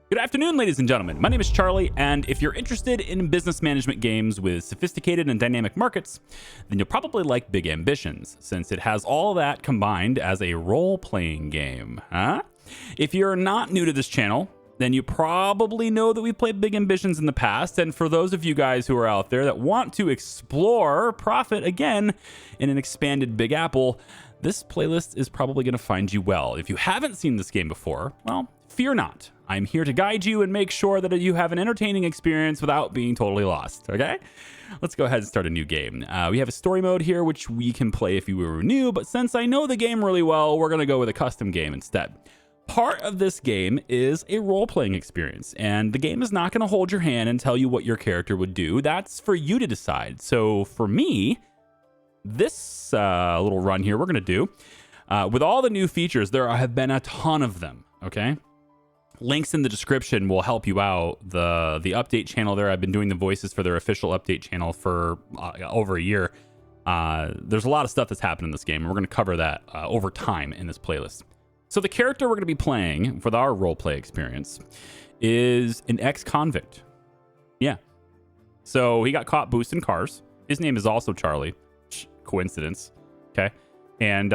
Good afternoon, ladies and gentlemen. My name is Charlie, and if you're interested in business management games with sophisticated and dynamic markets, then you'll probably like Big Ambitions, since it has all that combined as a role-playing game, huh? If you're not new to this channel, then you probably know that we've played Big Ambitions in the past, and for those of you guys who are out there that want to explore profit again in an expanded Big Apple, this playlist is probably going to find you well. If you haven't seen this game before, well, fear not. I'm here to guide you and make sure that you have an entertaining experience without being totally lost, okay? Let's go ahead and start a new game. We have a story mode here, which we can play if you were new, but since I know the game really well, we're going to go with a custom game instead. Part of this game is a role-playing experience, and the game is not going to hold your hand and tell you what your character would do. That's for you to decide. So for me, this little run here we're going to do, with all the new features, there have been a ton of them, okay? Links in the description will help you out. The update channel there, I've been doing the voices for their official update channel for over a year. There's a lot of stuff that's happened in this game, and we're going to cover that over time in this playlist. So the character we're going to be playing for our roleplay experience is an ex-convict. Yeah. So he got caught boosting cars. His name is also Charlie. Coincidence. Okay. And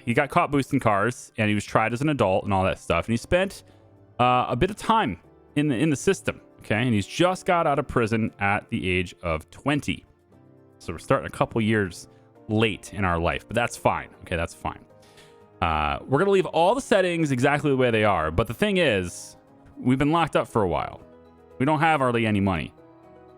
he got caught boosting cars, and he was tried as an adult and all that stuff. And he spent a bit of time in the system, okay? And he's just got out of prison at the age of 20. So we're starting a couple years late in our life, but that's fine, okay? That's fine. We're going to leave all the settings exactly the way they are, but the thing is, we've been locked up for a while. We don't have hardly any money.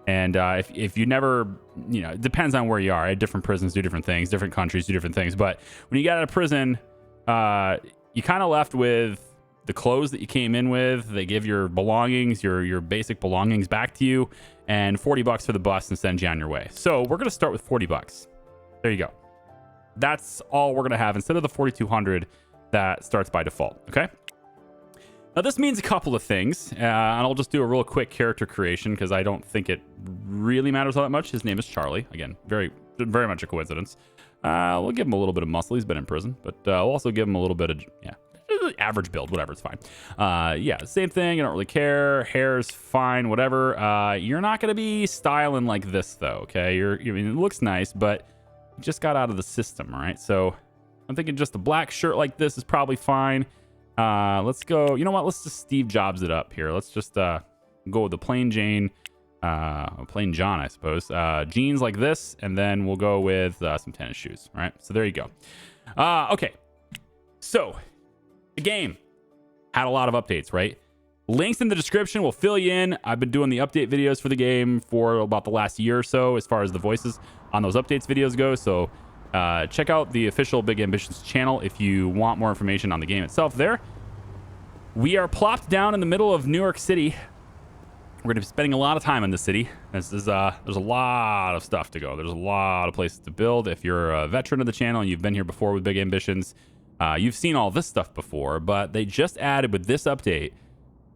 And if you never, it depends on where you are. Different prisons do different things, different countries do different things. But when you get out of prison, you kind of left with the clothes that you came in with. They give your belongings, your basic belongings back to you, and $40 for the bus and send you on your way. So we're going to start with $40. There you go. That's all we're going to have instead of the $4,200 that starts by default. Okay. Now this means a couple of things, and I'll just do a real quick character creation because I don't think it really matters all that much. His name is Charlie. Again, very much a coincidence. We'll give him a little bit of muscle. He's been in prison, but we'll also give him a little bit of, average build, whatever, it's fine. Same thing. I don't really care. Hair's fine, whatever. You're not going to be styling like this though, okay? It looks nice, but you just got out of the system, right? So I'm thinking just a black shirt like this is probably fine. Let's go, you know what? Let's just Steve Jobs it up here. Let's just go with the plain Jane, plain John, I suppose. Jeans like this, and then we'll go with some tennis shoes, right? So there you go. Okay. So the game had a lot of updates, right? Links in the description will fill you in. I've been doing the update videos for the game for about the last year or so as far as the voices on those updates videos go. So check out the official Big Ambitions channel if you want more information on the game itself there. We are plopped down in the middle of New York City. We're going to be spending a lot of time in the city. There's a lot of stuff to go. There's a lot of places to build. If you're a veteran of the channel and you've been here before with Big Ambitions, you've seen all this stuff before, but they just added with this update,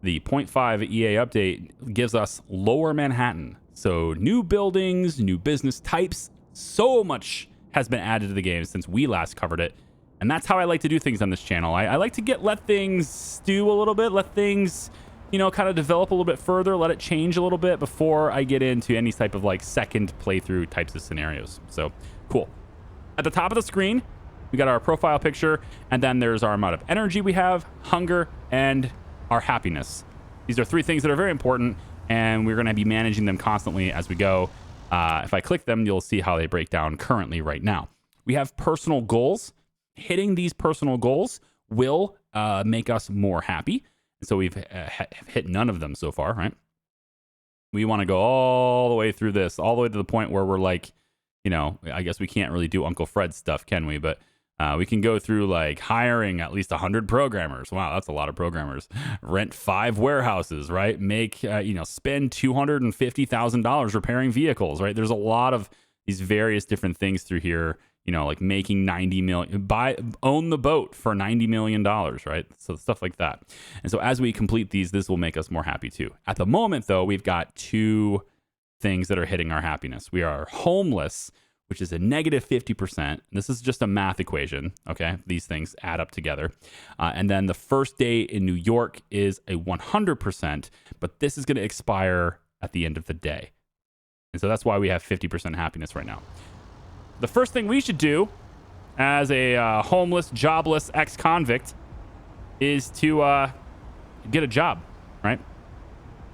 the 0.5 EA update gives us Lower Manhattan. So new buildings, new business types, so much has been added to the game since we last covered it. And that's how I like to do things on this channel. I like to let things stew a little bit, let things, kind of develop a little bit further, let it change a little bit before I get into any type of second playthrough types of scenarios. So cool. At the top of the screen, we got our profile picture, and then there's our amount of energy we have, hunger, and our happiness. These are three things that are very important, and we're going to be managing them constantly as we go. If I click them, you'll see how they break down currently right now. We have personal goals. Hitting these personal goals will make us more happy. So we've hit none of them so far, right? We want to go all the way through this, all the way to the point where we're like, I guess we can't really do Uncle Fred stuff, can we? But we can go through hiring at least 100 programmers. Wow, that's a lot of programmers. Rent 5 warehouses, right? Make, spend $250,000 repairing vehicles, right? There's a lot of these various different things through here, making 90 million, own the boat for $90 million, right? So stuff like that. And so as we complete these, this will make us more happy too. At the moment though, we've got 2 things that are hitting our happiness. We are homeless, which is a negative 50%. This is just a math equation, okay? These things add up together. And then the first day in New York is a 100%, but this is going to expire at the end of the day. And so that's why we have 50% happiness right now. The first thing we should do as a homeless, jobless ex-convict is to get a job, right?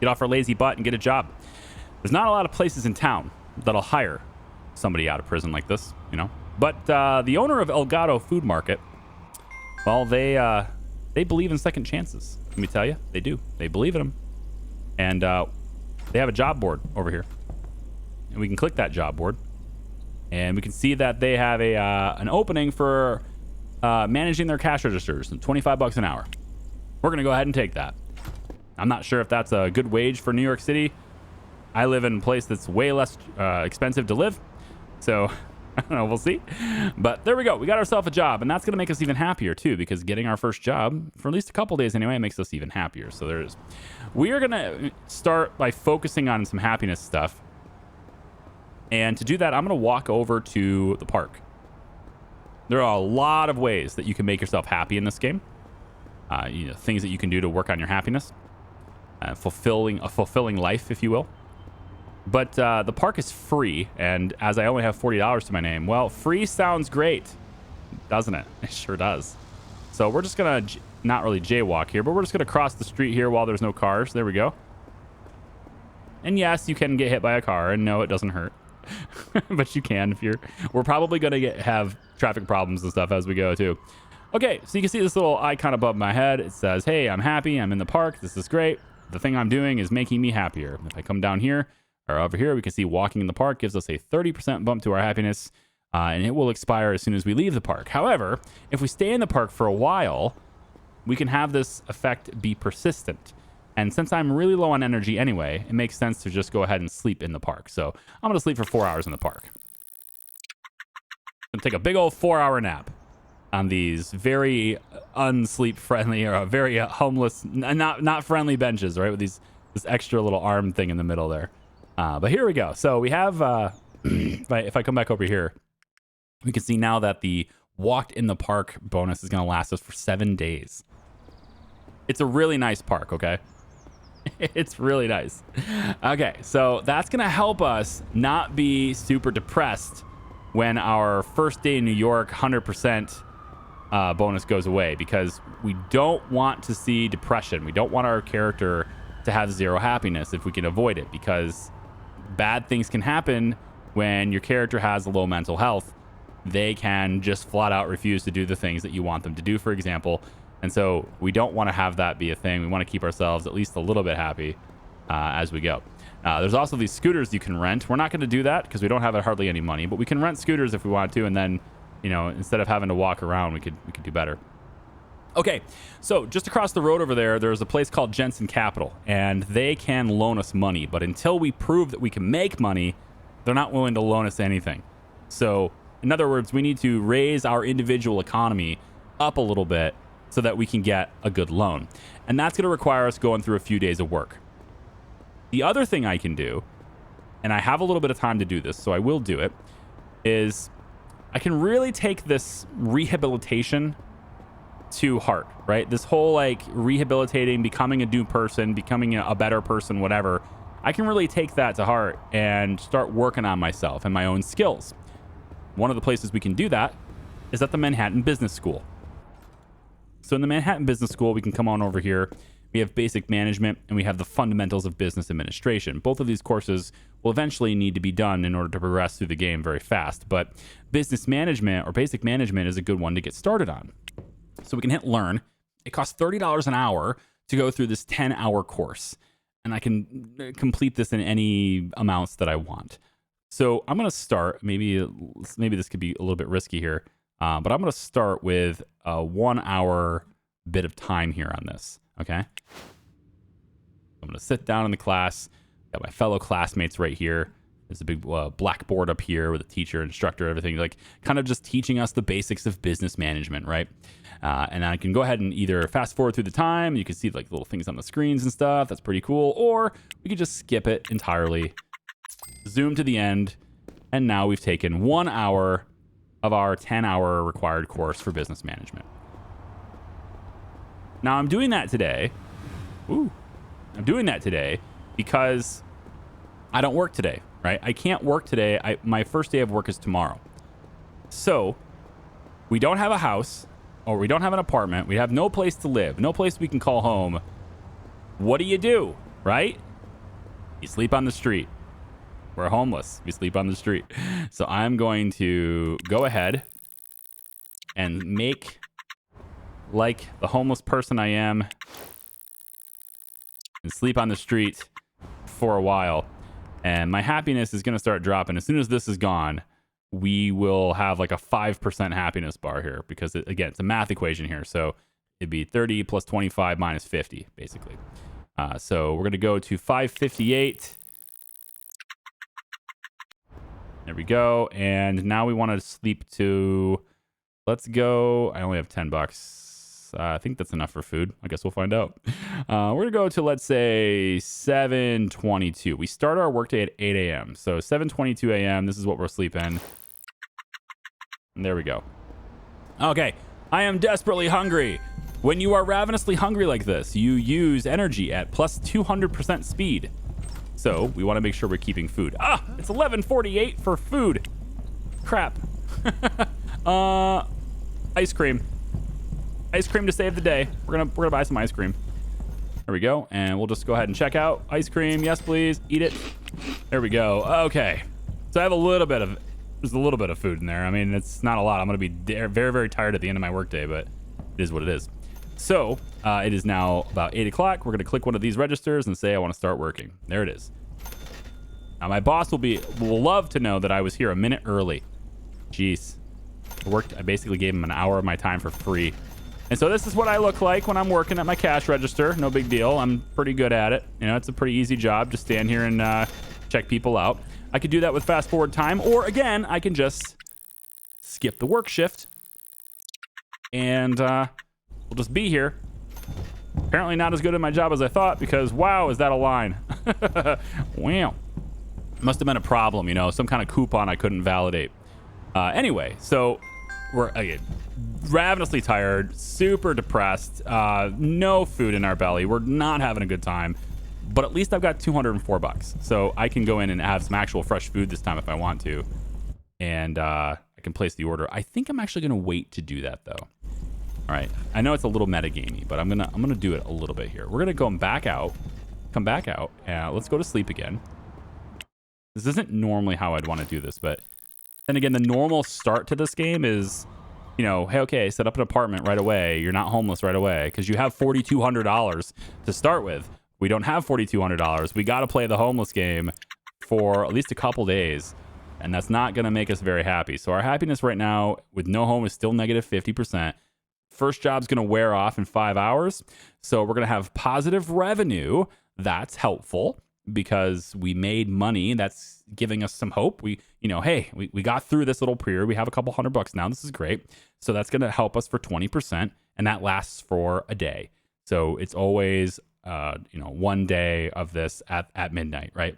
Get off our lazy butt and get a job. There's not a lot of places in town that'll hire somebody out of prison like this, you know. But the owner of El Gato Food Market, well, they believe in second chances. Let me tell you, they do. They believe in them. And they have a job board over here. And we can click that job board. And we can see that they have an opening for managing their cash registers, $25 an hour. We're going to go ahead and take that. I'm not sure if that's a good wage for New York City. I live in a place that's way less expensive to live. So, I don't know, we'll see. But there we go. We got ourselves a job. And that's going to make us even happier, too, because getting our first job, for at least a couple days anyway, makes us even happier. So there it is. We are going to start by focusing on some happiness stuff. And to do that, I'm going to walk over to the park. There are a lot of ways that you can make yourself happy in this game. Things that you can do to work on your happiness. A fulfilling life, if you will. But the park is free, and as I only have $40 to my name, well, free sounds great, doesn't it? It sure does. So we're just going to not really jaywalk here, but we're just going to cross the street here while there's no cars. There we go. And yes, you can get hit by a car, and no, it doesn't hurt. But you can if you're... We're probably going to have traffic problems and stuff as we go, too. Okay, so you can see this little icon above my head. It says, hey, I'm happy. I'm in the park. This is great. The thing I'm doing is making me happier. If I come down here, or over here, we can see walking in the park gives us a 30% bump to our happiness, and it will expire as soon as we leave the park. However, if we stay in the park for a while, we can have this effect be persistent. And since I'm really low on energy anyway, it makes sense to just go ahead and sleep in the park. So I'm going to sleep for 4 hours in the park. I'm going to take a big old 4-hour nap on these very unsleep friendly or very homeless, not friendly benches, right? With this extra little arm thing in the middle there. But here we go. So we have, if I come back over here, we can see now that the walked in the park bonus is going to last us for 7 days. It's a really nice park, okay? It's really nice. Okay, so that's going to help us not be super depressed when our first day in New York 100% bonus goes away, because we don't want to see depression. We don't want our character to have zero happiness if we can avoid it, because bad things can happen when your character has low mental health. They can just flat out refuse to do the things that you want them to do, for example. And so we don't want to have that be a thing. We want to keep ourselves at least a little bit happy as we go. There's also these scooters you can rent. We're not going to do that because we don't have hardly any money, but we can rent scooters if we want to. And then, you know, instead of having to walk around, we could do better. Okay, so just across the road over there, there's a place called Jensen Capital, and they can loan us money. But until we prove that we can make money, they're not willing to loan us anything. So in other words, we need to raise our individual economy up a little bit so that we can get a good loan. And that's going to require us going through a few days of work. The other thing I can do, and I have a little bit of time to do this, so I will do it, is I can really take this rehabilitation to heart, right? This whole like rehabilitating, becoming a new person, becoming a better person, whatever. I can really take that to heart and start working on myself and my own skills. One of the places we can do that is at the Manhattan Business School. So in the Manhattan Business School, we can come on over here. We have basic management and we have the fundamentals of business administration. Both of these courses will eventually need to be done in order to progress through the game very fast. But business management or basic management is a good one to get started on. So we can hit learn. It costs $30 an hour to go through this 10-hour course. And I can complete this in any amounts that I want. So I'm going to start, maybe this could be a little bit risky here, but I'm going to start with a 1 hour bit of time here on this. Okay. I'm going to sit down in the class. Got my fellow classmates right here. There's a big blackboard up here with a teacher, instructor, everything, like kind of just teaching us the basics of business management, right? And I can go ahead and either fast forward through the time. You can see like little things on the screens and stuff. That's pretty cool. Or we could just skip it entirely, zoom to the end, And now we've taken 1 hour of our 10-hour required course for business management. Now I'm doing that today. I'm doing that today because I don't work today, right? I can't work today. My first day of work is tomorrow. So we don't have a house, or we don't have an apartment. We have no place to live, no place we can call home. What do, right? You sleep on the street. We're homeless. We sleep on the street. So I'm going to go ahead and make like the homeless person I am and sleep on the street for a while. And my happiness is going to start dropping. As soon as this is gone, we will have like a 5% happiness bar here because, again, it's a math equation here. So it'd be 30 plus 25 minus 50, basically. So we're going to go to 558. There we go. And now we want to sleep to, let's go. I only have $10. I think that's enough for food. I guess we'll find out. We're going to go to, let's say, 7:22. We start our workday at 8 a.m. So 7:22 a.m. This is what we're sleeping. And there we go. Okay. I am desperately hungry. When you are ravenously hungry like this, you use energy at plus 200% speed. So we want to make sure we're keeping food. It's 11:48 for food. Crap. Ice cream. Ice cream to save the day. We're gonna buy some ice cream. There we go. And we'll just go ahead and check out. Ice cream, yes please. Eat it. There we go. Okay. So I have there's a little bit of food in there. I mean, it's not a lot. I'm gonna be very, very tired at the end of my workday, but it is what it is. So it is now about 8 o'clock. We're going to click one of these registers and say I want to start working. There it is. Now my boss will love to know that I was here a minute early. Jeez. I basically gave him an hour of my time for free. And so this is what I look like when I'm working at my cash register. No big deal. I'm pretty good at it. You know, it's a pretty easy job. Just stand here and check people out. I could do that with fast forward time, or again, I can just skip the work shift and we'll just be here. Apparently not as good at my job as I thought because, wow, is that a line? Wow. Must have been a problem, you know, some kind of coupon I couldn't validate. Anyway, so we're ravenously tired, super depressed, no food in our belly. We're not having a good time, but at least I've got $204. So I can go in and have some actual fresh food this time if I want to. And I can place the order. I think I'm actually going to wait to do that though. All right, I know it's a little metagamey, but I'm gonna do it a little bit here. We're gonna come back out, and let's go to sleep again. This isn't normally how I'd want to do this, but then again, the normal start to this game is, you know, hey, okay, set up an apartment right away. You're not homeless right away because you have $4,200 to start with. We don't have $4,200. We got to play the homeless game for at least a couple days, and that's not gonna make us very happy. So our happiness right now with no home is still negative 50%. First job's going to wear off in 5 hours. So we're going to have positive revenue. That's helpful because we made money. That's giving us some hope. We got through this little period. We have a couple $100 now. This is great. So that's going to help us for 20%. And that lasts for a day. So it's always, 1 day of this at midnight, right?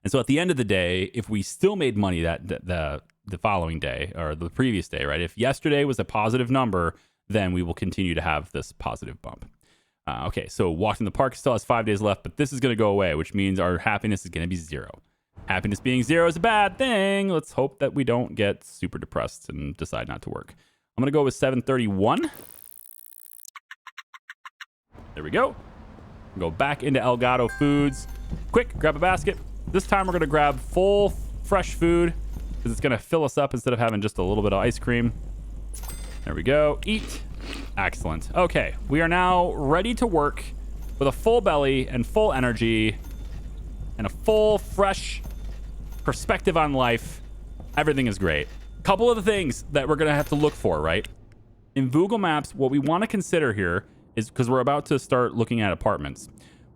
And so at the end of the day, if we still made money the following day or the previous day, right? If yesterday was a positive number, then we will continue to have this positive bump. Okay, so walking the park still has 5 days left, but this is going to go away, which means our happiness is going to be 0. Happiness being 0 is a bad thing. Let's hope that we don't get super depressed and decide not to work. I'm going to go with 7:31. There we go. Go back into Elgato Foods. Quick, grab a basket. This time we're going to grab full fresh food because it's going to fill us up instead of having just a little bit of ice cream. There we go. Eat. Excellent. Okay, we are now ready to work with a full belly and full energy and a full, fresh perspective on life. Everything is great. Couple of the things that we're going to have to look for, right? In Google Maps, what we want to consider here is, because we're about to start looking at apartments,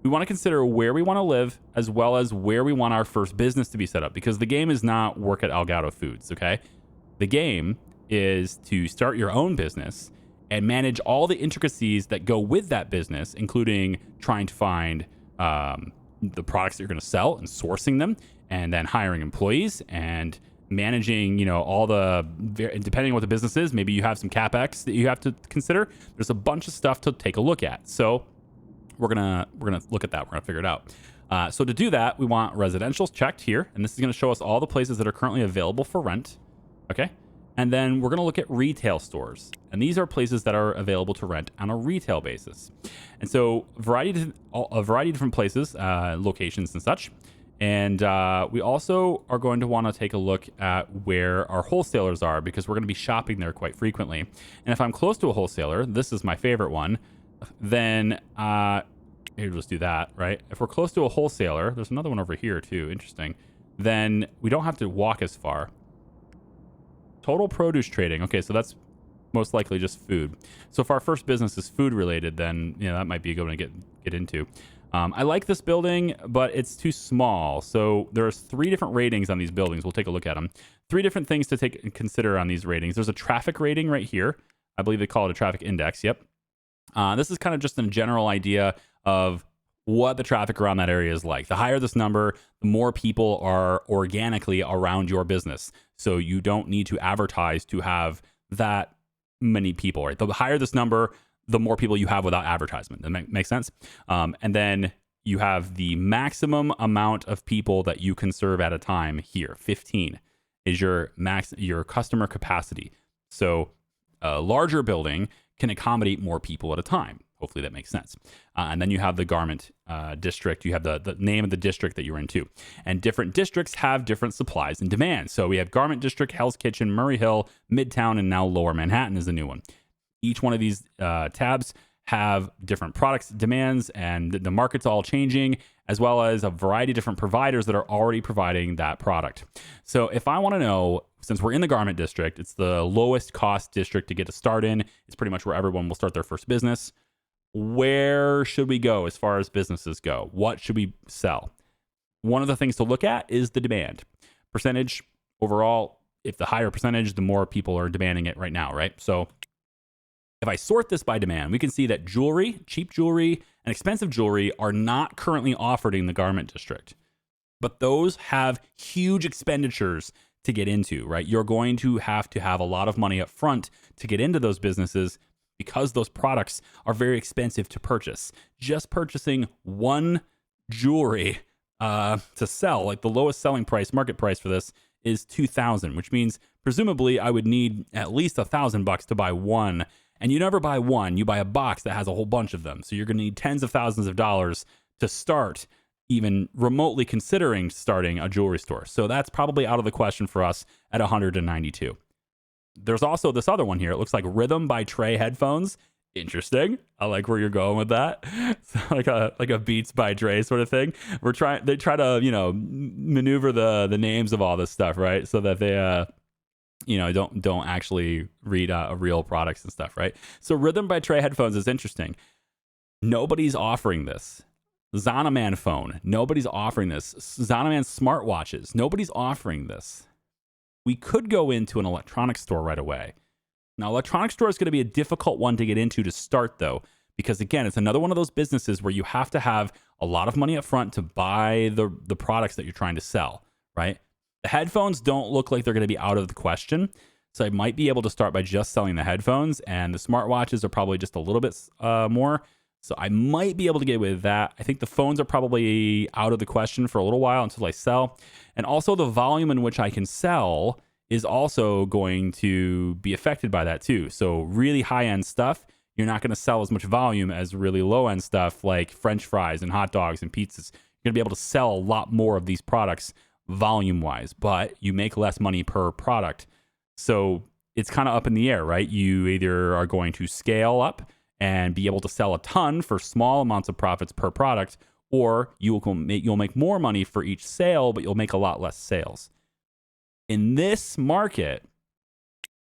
we want to consider where we want to live as well as where we want our first business to be set up, because the game is not work at Elgato Foods, okay? The game is to start your own business and manage all the intricacies that go with that business, including trying to find the products that you're going to sell and sourcing them and then hiring employees and managing, all the, depending on what the business is, maybe you have some CapEx that you have to consider. There's a bunch of stuff to take a look at. So we're gonna look at that. We're gonna figure it out. So to do that, we want residentials checked here, and this is gonna show us all the places that are currently available for rent. Okay. And then we're gonna look at retail stores, and these are places that are available to rent on a retail basis. And so a variety of different places, locations and such. And we also are going to want to take a look at where our wholesalers are, because we're going to be shopping there quite frequently. And if I'm close to a wholesaler, this is my favorite one, then maybe let's do that, right? If we're close to a wholesaler, there's another one over here too, interesting, then we don't have to walk as far. Total produce trading. Okay, so that's most likely just food. So if our first business is food related, then that might be a good one to get into. I like this building, but it's too small. So there's 3 different ratings on these buildings. We'll take a look at them. 3 different things to take and consider on these ratings. There's a traffic rating right here. I believe they call it a traffic index. Yep. This is kind of just a general idea of what the traffic around that area is like. The higher this number, the more people are organically around your business. So you don't need to advertise to have that many people, right? The higher this number, the more people you have without advertisement. That makes sense. And then you have the maximum amount of people that you can serve at a time here. 15 is your customer capacity. So a larger building can accommodate more people at a time. Hopefully that makes sense. And then you have the garment district. You have the name of the district that you're in too. And different districts have different supplies and demands. So we have Garment District, Hell's Kitchen, Murray Hill, Midtown, and now Lower Manhattan is the new one. Each one of these tabs have different products, demands, and the market's all changing, as well as a variety of different providers that are already providing that product. So if I want to know, since we're in the garment district, it's the lowest cost district to get a start in. It's pretty much where everyone will start their first business. Where should we go as far as businesses go? What should we sell? One of the things to look at is the demand percentage overall. If the higher percentage, the more people are demanding it right now, right? So if I sort this by demand, we can see that jewelry, cheap jewelry, and expensive jewelry are not currently offered in the garment district. But those have huge expenditures to get into, right? You're going to have a lot of money up front to get into those businesses because those products are very expensive to purchase. Just purchasing one jewelry to sell, like the lowest selling price, market price for this is $2,000, which means presumably I would need at least $1,000 to buy one. And you never buy one, you buy a box that has a whole bunch of them. So you're going to need tens of thousands of dollars to start even remotely considering starting a jewelry store. So that's probably out of the question for us at $192. There's also this other one here. It looks like Rhythm by Trey headphones. Interesting. I like where you're going with that. So like a Beats by Dre sort of thing. They try to, maneuver the names of all this stuff, right? So that they don't actually read real products and stuff, right? So Rhythm by Trey headphones is interesting. Nobody's offering this. Zonaman phone. Nobody's offering this. Zonaman smartwatches. Nobody's offering this. We could go into an electronics store right away. Now, electronics store is going to be a difficult one to get into to start, though, because, again, it's another one of those businesses where you have to have a lot of money up front to buy the products that you're trying to sell, right? The headphones don't look like they're going to be out of the question, so I might be able to start by just selling the headphones, and the smartwatches are probably just a little bit more, so I might be able to get away with that. I think the phones are probably out of the question for a little while until I sell, and also the volume in which I can sell is also going to be affected by that too. So really high-end stuff, you're not going to sell as much volume as really low-end stuff like French fries and hot dogs and pizzas. You're going to be able to sell a lot more of these products volume-wise, but you make less money per product. So it's kind of up in the air, right? You either are going to scale up and be able to sell a ton for small amounts of profits per product, or you'll make more money for each sale, but you'll make a lot less sales. In this market,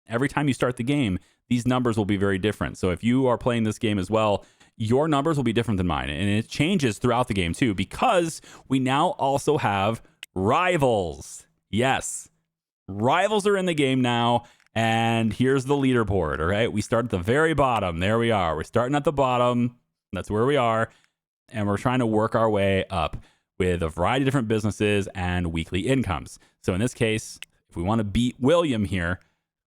every time you start the game, these numbers will be very different. So if you are playing this game as well, your numbers will be different than mine. And it changes throughout the game too, because we now also have rivals. Yes, rivals are in the game now. And here's the leaderboard. All right. We start at the very bottom. There we are. We're starting at the bottom. That's where we are. And we're trying to work our way up. with a variety of different businesses and weekly incomes. So in this case, if we want to beat William here,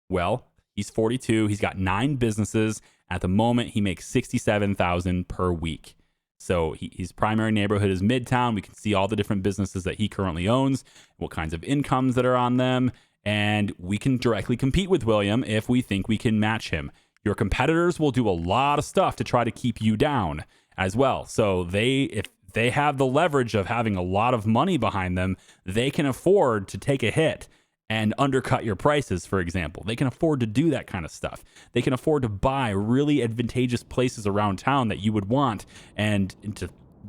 well, he's 42. He's got 9 businesses. At the moment, he makes $67,000 per week. So his primary neighborhood is Midtown. We can see all the different businesses that he currently owns, what kinds of incomes that are on them, and we can directly compete with William if we think we can match him. Your competitors will do a lot of stuff to try to keep you down as well. So if they have the leverage of having a lot of money behind them, they can afford to take a hit and undercut your prices, for example. They can afford to do that kind of stuff. They can afford to buy really advantageous places around town that you would want, and to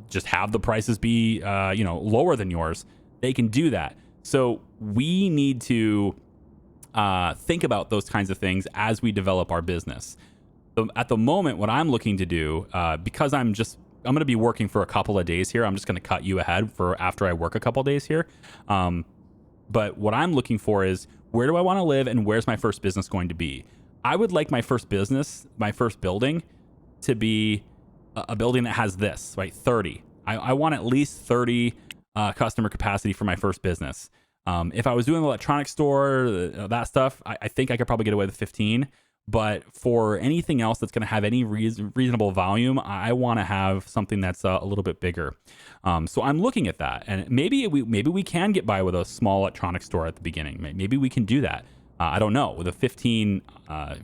just have the prices be lower than yours. They can do that. So we need to think about those kinds of things as we develop our business. So at the moment, what I'm looking to do, because I'm going to be working for a couple of days here. I'm just going to cut you ahead for after I work a couple of days here. But what I'm looking for is, where do I want to live and where's my first business going to be? I would like my first building to be a building that has this, right? 30. I want at least 30 customer capacity for my first business. If I was doing an electronics store, that stuff, I think I could probably get away with 15. But for anything else that's going to have any reasonable volume, I want to have something that's a little bit bigger. So I'm looking at that, and maybe we can get by with a small electronics store at the beginning. Maybe we can do that. I don't know. With a 15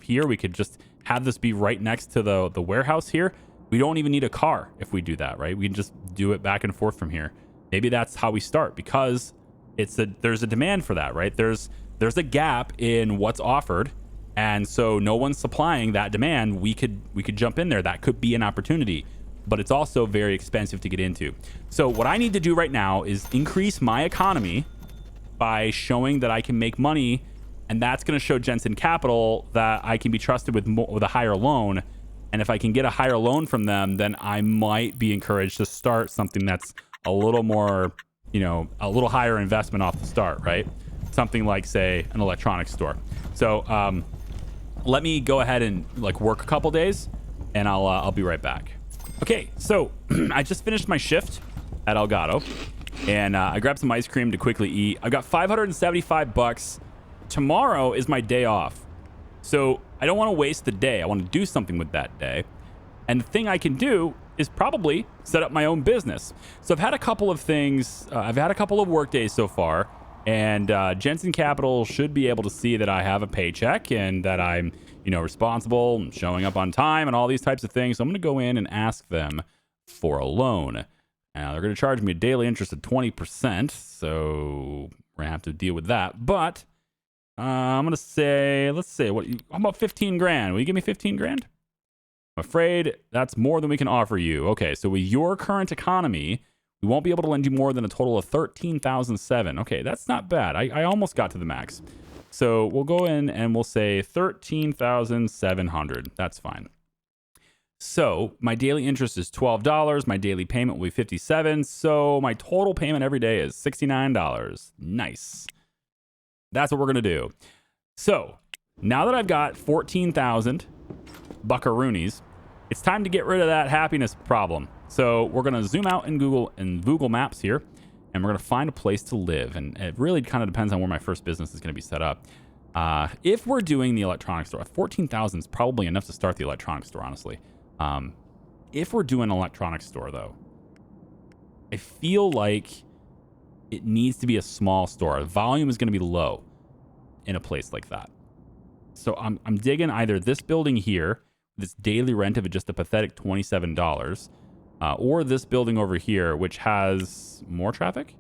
here, we could just have this be right next to the warehouse here. We don't even need a car if we do that, right? We can just do it back and forth from here. Maybe that's how we start, because there's a demand for that, right? There's a gap in what's offered. And so no one's supplying that demand. We could jump in there. That could be an opportunity, but it's also very expensive to get into. So what I need to do right now is increase my economy by showing that I can make money, and that's going to show Jensen Capital that I can be trusted with a higher loan. And if I can get a higher loan from them, then I might be encouraged to start something that's a little more, a little higher investment off the start, right? Something like, say, an electronics store. So, let me go ahead and work a couple days, and I'll be right back. Okay, so I just finished my shift at Elgato, and I grabbed some ice cream to quickly eat. I've got $575. Tomorrow is my day off, so I don't want to waste the day. I want to do something with that day, and the thing I can do is probably set up my own business. So I've had a couple of things. I've had a couple of work days so far. And Jensen Capital should be able to see that I have a paycheck and that I'm, responsible and showing up on time and all these types of things. So I'm going to go in and ask them for a loan. Now, they're going to charge me a daily interest of 20%. So we're going to have to deal with that. But I'm going to say, how about 15 grand? Will you give me 15 grand? I'm afraid that's more than we can offer you. Okay, so with your current economy, we won't be able to lend you more than a total of $13,700. Okay, that's not bad. I almost got to the max. So we'll go in and we'll say $13,700. That's fine. So my daily interest is $12. My daily payment will be $57. So my total payment every day is $69. Nice. That's what we're going to do. So now that I've got 14,000 buckaroonies, it's time to get rid of that happiness problem. So we're going to zoom out in Google Maps here, and we're going to find a place to live. And it really kind of depends on where my first business is going to be set up. If we're doing the electronics store, 14,000 is probably enough to start the electronics store, honestly. If we're doing an electronics store, though, I feel like it needs to be a small store. The volume is going to be low in a place like that. So I'm digging either this building here, this daily rent of just a pathetic $27, or this building over here, which has more traffic?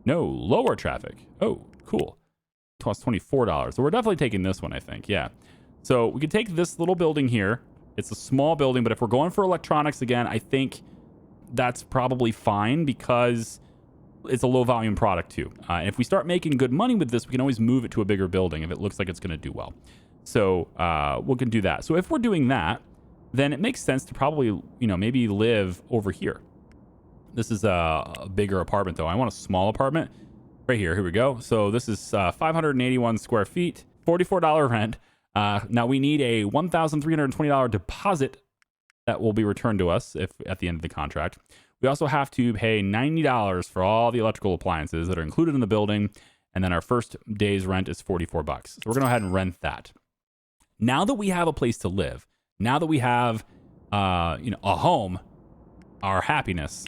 No, lower traffic. Oh, cool. Costs $24. So we're definitely taking this one, I think. Yeah. So we could take this little building here. It's a small building, but if we're going for electronics again, I think that's probably fine because it's a low volume product too. And if we start making good money with this, we can always move it to a bigger building if it looks like it's going to do well. So we can do that. So if we're doing that, then it makes sense to probably, maybe live over here. This is a bigger apartment, though. I want a small apartment right here. Here we go. So this is 581 square feet, $44 rent. Now we need a $1,320 deposit that will be returned to us if at the end of the contract. We also have to pay $90 for all the electrical appliances that are included in the building. And then our first day's rent is $44. So we're going to go ahead and rent that. Now that we have a place to live, now that we have a home, our happiness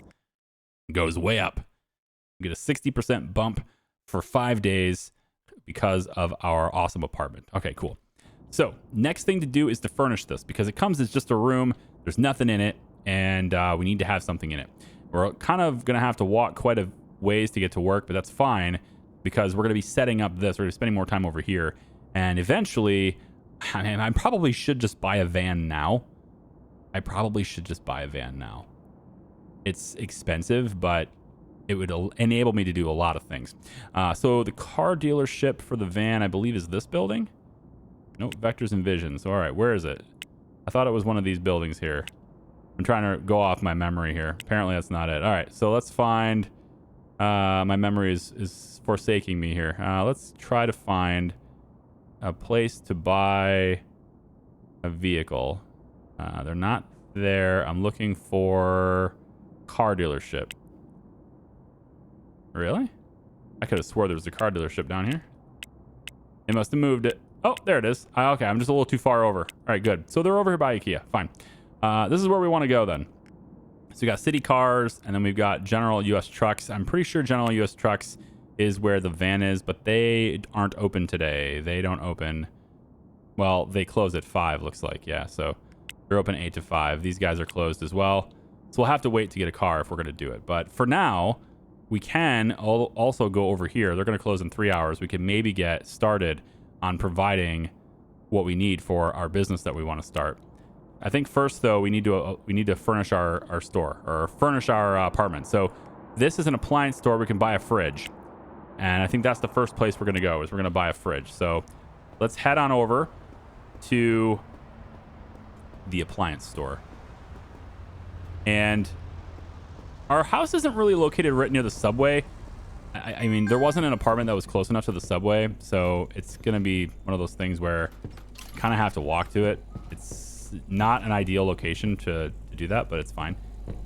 goes way up. We get a 60% bump for 5 days because of our awesome apartment. Okay, cool. So next thing to do is to furnish this because it comes as just a room. There's nothing in it, and we need to have something in it. We're kind of going to have to walk quite a ways to get to work, but that's fine because we're going to be setting up this. We're going to be spending more time over here. And eventually, I probably should just buy a van now. It's expensive, but it would enable me to do a lot of things. So the car dealership for the van, I believe, is this building. Nope, Vectors and Visions. All right, where is it? I thought it was one of these buildings here. I'm trying to go off my memory here. Apparently that's not it. All right, so let's find... my memory is forsaking me here. Let's try to find a place to buy a vehicle. They're not there. I'm looking for car dealership. Really? I could have swore there was a car dealership down here. They must have moved it. Oh, there it is. Okay, I'm just a little too far over. All right, good. So they're over here by IKEA. Fine. This is where we want to go then. So we got city cars, and then we've got General US Trucks. I'm pretty sure General US Trucks is where the van is, but they aren't open today. They don't open. Well, they close at 5, looks like. Yeah, so they're open 8 to 5. These guys are closed as well. So we'll have to wait to get a car if we're going to do it. But for now, we can also go over here. They're going to close in 3 hours. We can maybe get started on providing what we need for our business that we want to start. I think first, though, we need to furnish our store or furnish our apartment. So this is an appliance store. We can buy a fridge. And I think that's the first place we're going to go is we're going to buy a fridge. So let's head on over to the appliance store. And our house isn't really located right near the subway. I mean, there wasn't an apartment that was close enough to the subway. So it's going to be one of those things where you kind of have to walk to it. It's not an ideal location to do that, but it's fine.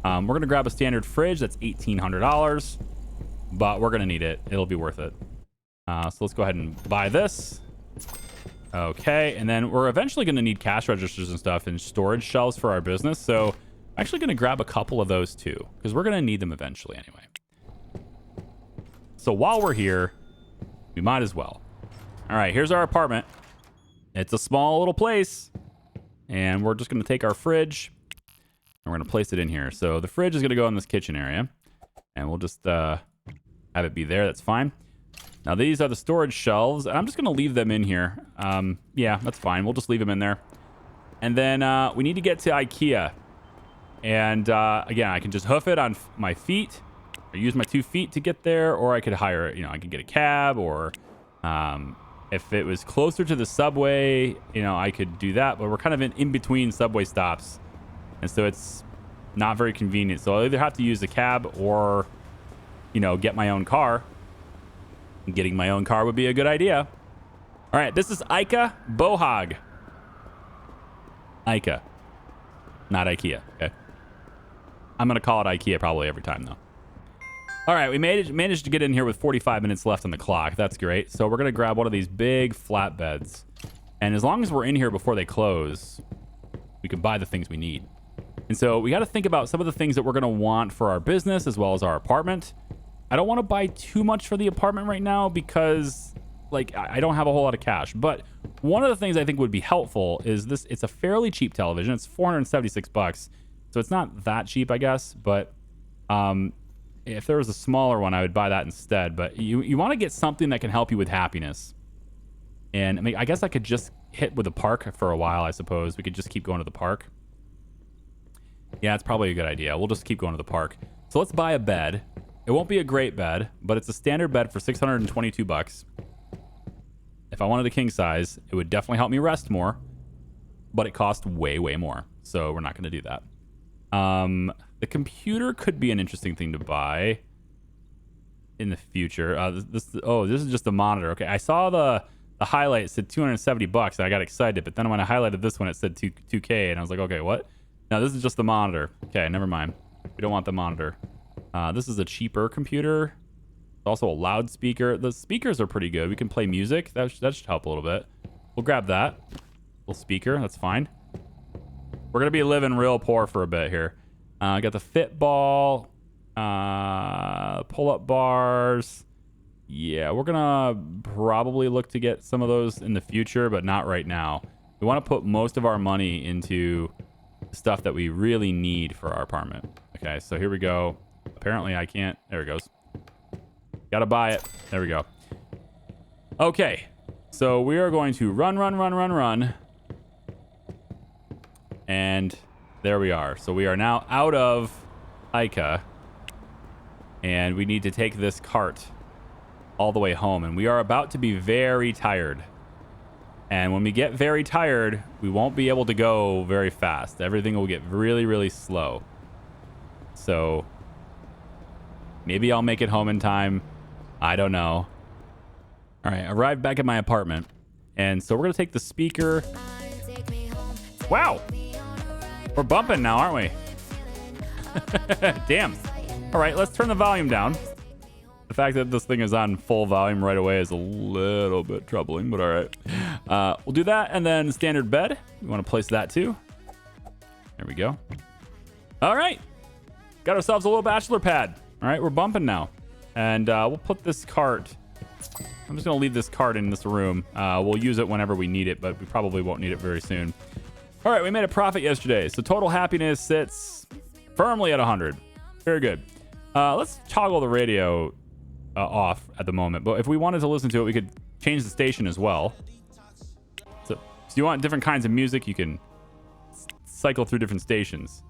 We're going to grab a standard fridge. That's $1,800, but we're going to need it. It'll be worth it. So let's go ahead and buy this. Okay. And then we're eventually going to need cash registers and stuff and storage shelves for our business. So I'm actually going to grab a couple of those too, because we're going to need them eventually anyway. So while we're here, we might as well. All right, here's our apartment. It's a small little place. And we're just going to take our fridge and we're going to place it in here. So the fridge is going to go in this kitchen area. And we'll just have it be there. That's fine. Now, these are the storage shelves. And I'm just going to leave them in here. Yeah, that's fine. We'll just leave them in there. And then we need to get to IKEA. And again, I can just hoof it on my feet. Or use my 2 feet to get there. Or I could hire, I could get a cab. Or if it was closer to the subway, I could do that. But we're kind of in between subway stops. And so it's not very convenient. So I'll either have to use the cab or, get my own car. And getting my own car would be a good idea. All right, this is Ica Bohag. Ica. Not IKEA, okay? I'm going to call it IKEA probably every time, though. All right, we managed to get in here with 45 minutes left on the clock. That's great. So we're going to grab one of these big flatbeds. And as long as we're in here before they close, we can buy the things we need. And so we got to think about some of the things that we're going to want for our business as well as our apartment. I don't want to buy too much for the apartment right now because, I don't have a whole lot of cash. But one of the things I think would be helpful is this. It's a fairly cheap television. It's $476. So it's not that cheap, I guess. But if there was a smaller one, I would buy that instead. But you want to get something that can help you with happiness. And I guess I could just hit with the park for a while, I suppose. We could just keep going to the park. Yeah, it's probably a good idea. We'll just keep going to the park. So let's buy a bed. It won't be a great bed, but it's a standard bed for $622. If I wanted a king size, it would definitely help me rest more, but it costs way, way more. So we're not going to do that. The computer could be an interesting thing to buy in the future. This is just a monitor. Okay, I saw the highlight. It said $270, and I got excited. But then when I highlighted this one, it said 2K, and I was like, okay, what? No, this is just the monitor. Okay, never mind. We don't want the monitor. This is a cheaper computer. Also a loudspeaker. The speakers are pretty good. We can play music. That should help a little bit. We'll grab that. Little speaker. That's fine. We're going to be living real poor for a bit here. I got the fit ball. Pull-up bars. Yeah, we're gonna probably look to get some of those in the future, but not right now. We want to put most of our money into stuff that we really need for our apartment. Okay, so here we go. Apparently I can't. There it goes. Gotta buy it. There we go. Okay, so we are going to run. And there we are. So we are now out of Ica. And we need to take this cart all the way home. And we are about to be very tired. And when we get very tired, we won't be able to go very fast. Everything will get really, really slow. So maybe I'll make it home in time. I don't know. All right, arrived back at my apartment. And so we're going to take the speaker. Wow. We're bumping now, aren't we? Damn. All right, let's turn the volume down. The fact that this thing is on full volume right away is a little bit troubling, but all right. We'll do that, and then standard bed. We want to place that too. There we go. All right. Got ourselves a little bachelor pad. All right, we're bumping now. And we'll put this cart. I'm just going to leave this cart in this room. We'll use it whenever we need it, but we probably won't need it very soon. All right, we made a profit yesterday. So total happiness sits firmly at 100. Very good. Let's toggle the radio off at the moment. But if we wanted to listen to it, we could change the station as well. So you want different kinds of music, you can cycle through different stations.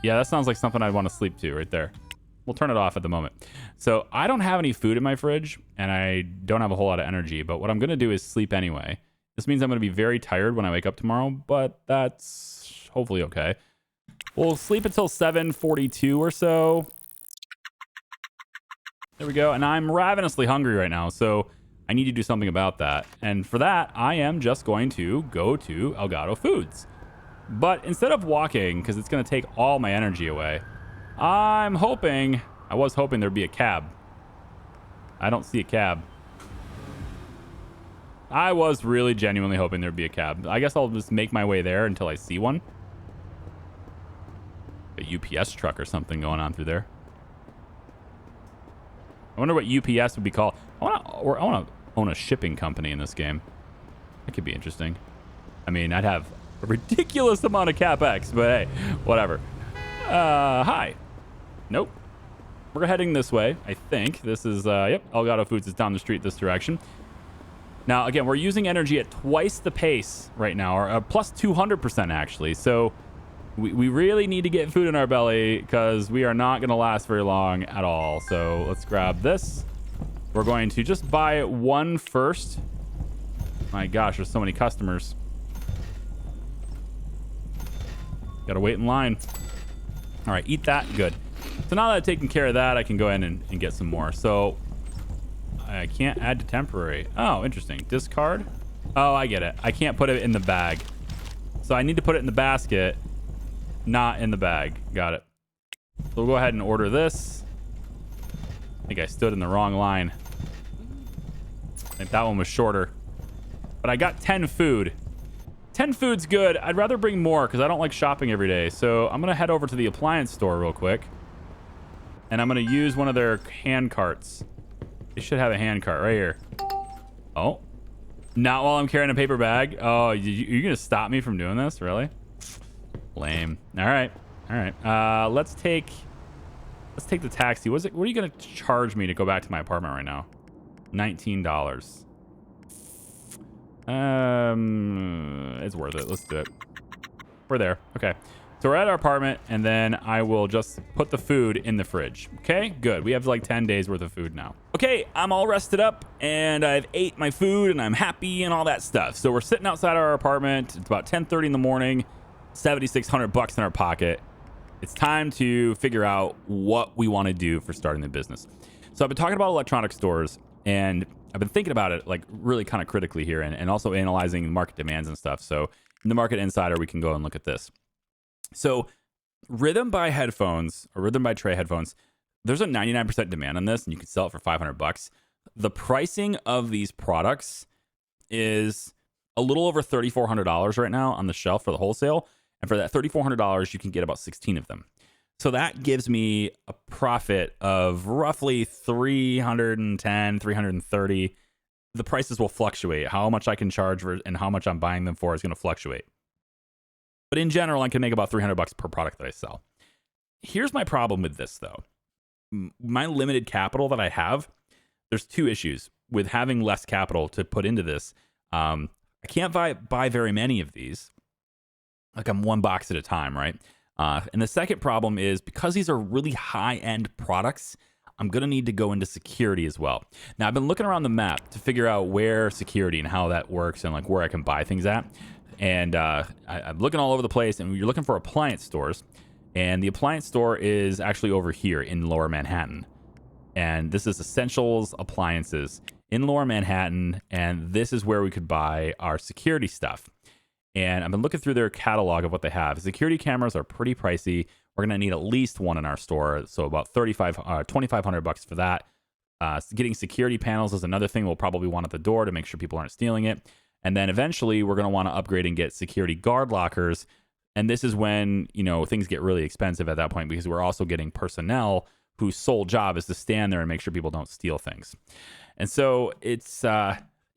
Yeah, that sounds like something I'd want to sleep to right there. We'll turn it off at the moment. So I don't have any food in my fridge, and I don't have a whole lot of energy. But what I'm going to do is sleep anyway. This means I'm going to be very tired when I wake up tomorrow, but that's hopefully okay. We'll sleep until 7:42 or so. There we go. And I'm ravenously hungry right now, so I need to do something about that. And for that, I am just going to go to Elgato Foods. But instead of walking, because it's going to take all my energy away, I was hoping there'd be a cab. I don't see a cab. I was really genuinely hoping there'd be a cab. I guess I'll just make my way there until I see one. A UPS truck or something going on through there. I wonder what UPS would be called. I want to own a shipping company in this game. That could be interesting. I mean, I'd have a ridiculous amount of capex, but hey, whatever. Hi. Nope. We're heading this way, I think. This is, yep, Elgato Foods is down the street this direction. Now, again, we're using energy at twice the pace right now, or plus 200% actually. So we really need to get food in our belly because we are not going to last very long at all. So let's grab this. We're going to just buy one first. My gosh, there's so many customers. Got to wait in line. All right, eat that. Good. So now that I've taken care of that, I can go in and get some more. So I can't add to temporary. Oh, interesting. Discard. Oh, I get it. I can't put it in the bag. So I need to put it in the basket, not in the bag. Got it. So we'll go ahead and order this. I think I stood in the wrong line. I think that one was shorter. But I got 10 food. 10 food's good. I'd rather bring more because I don't like shopping every day. So I'm going to head over to the appliance store real quick. And I'm going to use one of their hand carts. They should have a hand cart right here. Oh. Not while I'm carrying a paper bag. Oh, you're going to stop me from doing this? Really? Lame. All right. All right. Let's take the taxi. What are you going to charge me to go back to my apartment right now? $19. It's worth it. Let's do it. We're there. Okay. So we're at our apartment, and then I will just put the food in the fridge. Okay, good. We have like 10 days worth of food now. Okay, I'm all rested up, and I've ate my food, and I'm happy and all that stuff. So we're sitting outside our apartment. It's about 10:30 in the morning, $7,600 in our pocket. It's time to figure out what we want to do for starting the business. So I've been talking about electronic stores, and I've been thinking about it like really kind of critically here, and also analyzing market demands and stuff. So In the Market Insider, we can go and look at this. So Rhythm by headphones, or Rhythm by Trey headphones, there's a 99% demand on this, and you can sell it for $500. The pricing of these products is a little over $3,400 right now on the shelf for the wholesale. And for that $3,400, you can get about 16 of them. So that gives me a profit of roughly $310, $330. The prices will fluctuate. How much I can charge for and how much I'm buying them for is going to fluctuate. But in general, I can make about $300 per product that I sell. Here's my problem with this, though. My limited capital that I have, there's two issues with having less capital to put into this. I can't buy very many of these. Like I'm one box at a time, right? And the second problem is because these are really high-end products, I'm going to need to go into security as well. Now, I've been looking around the map to figure out where security and how that works and like where I can buy things at. And I'm looking all over the place, and you're looking for appliance stores. And the appliance store is actually over here in Lower Manhattan. And this is Essentials Appliances in Lower Manhattan. And this is where we could buy our security stuff. And I've been looking through their catalog of what they have. Security cameras are pretty pricey. We're going to need at least one in our store. So about $2,500 for that. Getting security panels is another thing we'll probably want at the door to make sure people aren't stealing it. And then eventually we're going to want to upgrade and get security guard lockers. And this is when, things get really expensive at that point because we're also getting personnel whose sole job is to stand there and make sure people don't steal things. And so it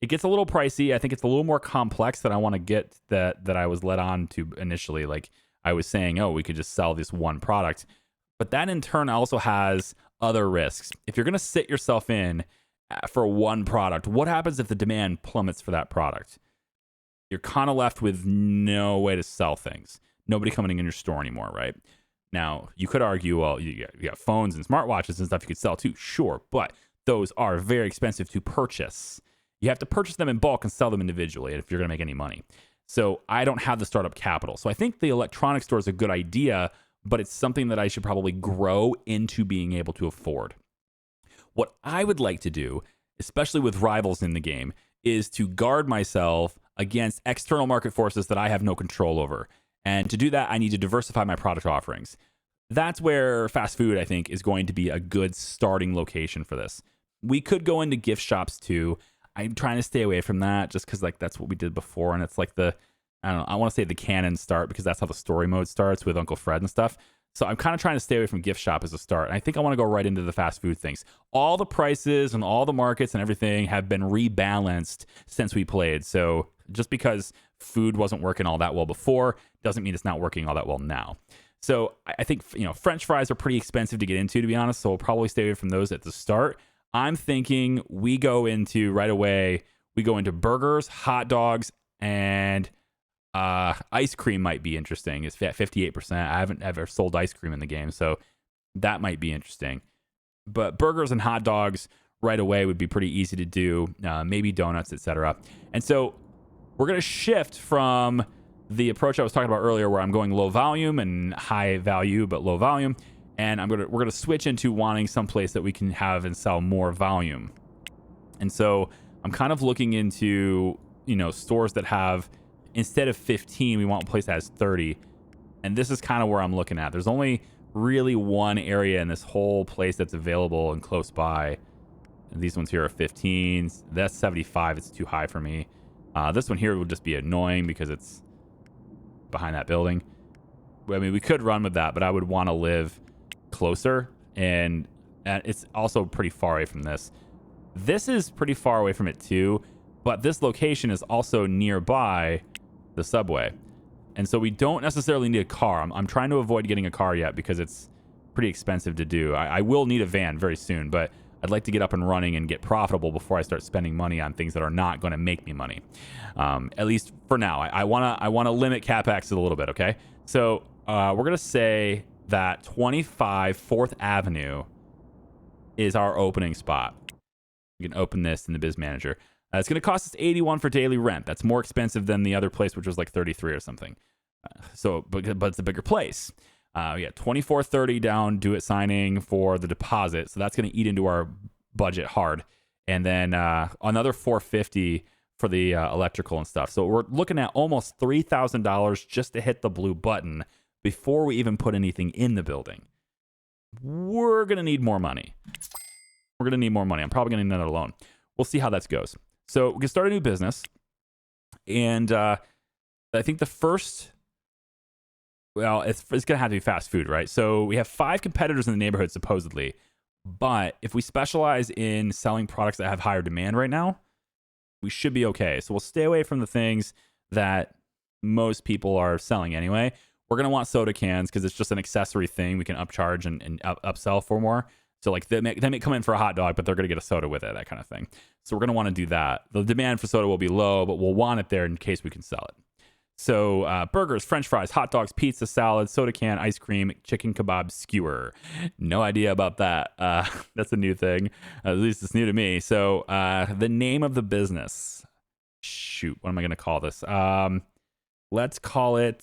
gets a little pricey. I think it's a little more complex than I want to get that I was led on to initially. Like I was saying, we could just sell this one product. But that in turn also has other risks. If you're going to sit yourself in for one product, what happens if the demand plummets for that product? You're kind of left with no way to sell things. Nobody coming in your store anymore, right? Now, you could argue, well, you got phones and smartwatches and stuff you could sell too. Sure, but those are very expensive to purchase. You have to purchase them in bulk and sell them individually if you're going to make any money. So I don't have the startup capital. So I think the electronics store is a good idea, but it's something that I should probably grow into being able to afford. What I would like to do, especially with rivals in the game, is to guard myself against external market forces that I have no control over. And to do that, I need to diversify my product offerings. That's where fast food, I think, is going to be a good starting location for this. We could go into gift shops too. I'm trying to stay away from that just because that's what we did before. And it's like I want to say the canon start because that's how the story mode starts with Uncle Fred and stuff. So I'm kind of trying to stay away from gift shop as a start. And I think I want to go right into the fast food things. All the prices and all the markets and everything have been rebalanced since we played. So just because food wasn't working all that well before doesn't mean it's not working all that well now. So I think, French fries are pretty expensive to get into, to be honest. So we'll probably stay away from those at the start. I'm thinking we go into burgers, hot dogs, and ice cream might be interesting. It's at 58%. I haven't ever sold ice cream in the game, so that might be interesting. But burgers and hot dogs right away would be pretty easy to do. Maybe donuts, etc. And so we're going to shift from the approach I was talking about earlier, where I'm going low volume and high value, but low volume. And we're going to switch into wanting some place that we can have and sell more volume. And so I'm kind of looking into, stores that have, instead of 15, we want a place that has 30. And this is kind of where I'm looking at. There's only really one area in this whole place that's available and close by. And these ones here are 15. That's 75. It's too high for me. This one here would just be annoying because it's behind that building. I mean, we could run with that, but I would want to live closer. And it's also pretty far away from this. This is pretty far away from it too. But this location is also nearby the subway. And so we don't necessarily need a car. I'm trying to avoid getting a car yet because it's pretty expensive to do. I will need a van very soon, but I'd like to get up and running and get profitable before I start spending money on things that are not going to make me money. At least for now. I want to limit CapEx a little bit, okay? So we're going to say that 25 4th Avenue is our opening spot. You can open this in the Biz Manager. It's going to cost us $81 for daily rent. That's more expensive than the other place, which was like $33 or something. But it's a bigger place. 24.30 down, do it signing for the deposit. So that's going to eat into our budget hard. And then another $4.50 for the electrical and stuff. So we're looking at almost $3,000 just to hit the blue button before we even put anything in the building. We're going to need more money. We're going to need more money. I'm probably going to need another loan. We'll see how that goes. So we can start a new business. And I think the first, well, it's going to have to be fast food, right? So we have 5 competitors in the neighborhood, supposedly. But if we specialize in selling products that have higher demand right now, we should be okay. So we'll stay away from the things that most people are selling anyway. We're going to want soda cans because it's just an accessory thing we can upcharge and upsell for more. So like they may come in for a hot dog, but they're going to get a soda with it, that kind of thing. So we're going to want to do that. The demand for soda will be low, but we'll want it there in case we can sell it. So burgers, french fries, hot dogs, pizza, salad, soda can, ice cream, chicken kebab, skewer. No idea about that. That's a new thing. At least it's new to me. So the name of the business. Shoot, what am I going to call this? Let's call it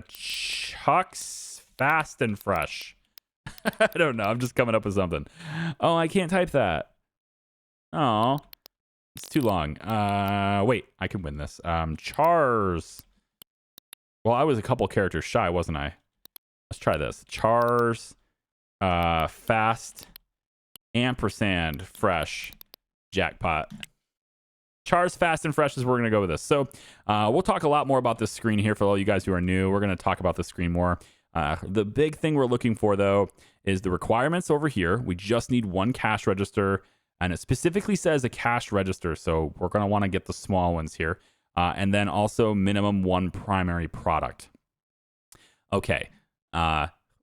Chuck's Fast and Fresh. I don't know. I'm just coming up with something. Oh, I can't type that. Oh, it's too long. Wait, I can win this. Chars. Well, I was a couple characters shy, wasn't I? Let's try this. Chars, fast, ampersand, fresh, jackpot. Chars, fast, and fresh is where we're going to go with this. So we'll talk a lot more about this screen here for all you guys who are new. We're going to talk about the screen more. The big thing we're looking for, though, is the requirements over here. We just need 1 cash register, and it specifically says a cash register, so we're going to want to get the small ones here. And then also minimum 1 primary product. Okay,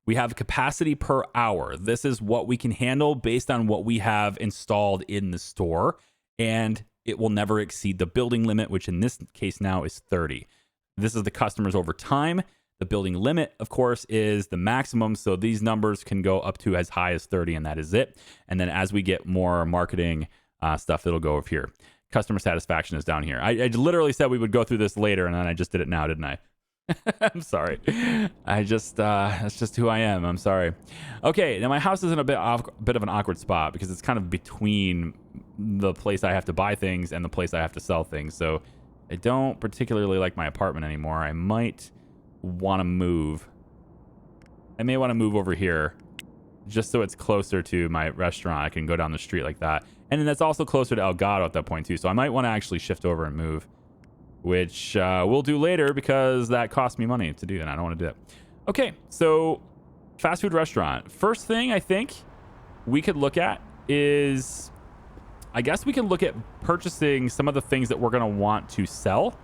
we have capacity per hour. This is what we can handle based on what we have installed in the store, and it will never exceed the building limit, which in this case now is 30. This is the customers over time. The building limit, of course, is the maximum. So these numbers can go up to as high as 30, and that is it. And then as we get more marketing stuff, it'll go over here. Customer satisfaction is down here. I literally said we would go through this later, and then I just did it now, didn't I? I'm sorry. That's just who I am. I'm sorry. Okay, now my house is in a bit of an awkward spot because it's kind of between the place I have to buy things and the place I have to sell things. So I don't particularly like my apartment anymore. I might want to move. I may want to move over here just so it's closer to my restaurant. I can go down the street like that. And then that's also closer to Elgato at that point too. So I might want to actually shift over and move, which we'll do later because that costs me money to do, and I don't want to do that. Okay, so fast food restaurant. First thing I think we could look at is, I guess we can look at purchasing some of the things that we're going to want to sell.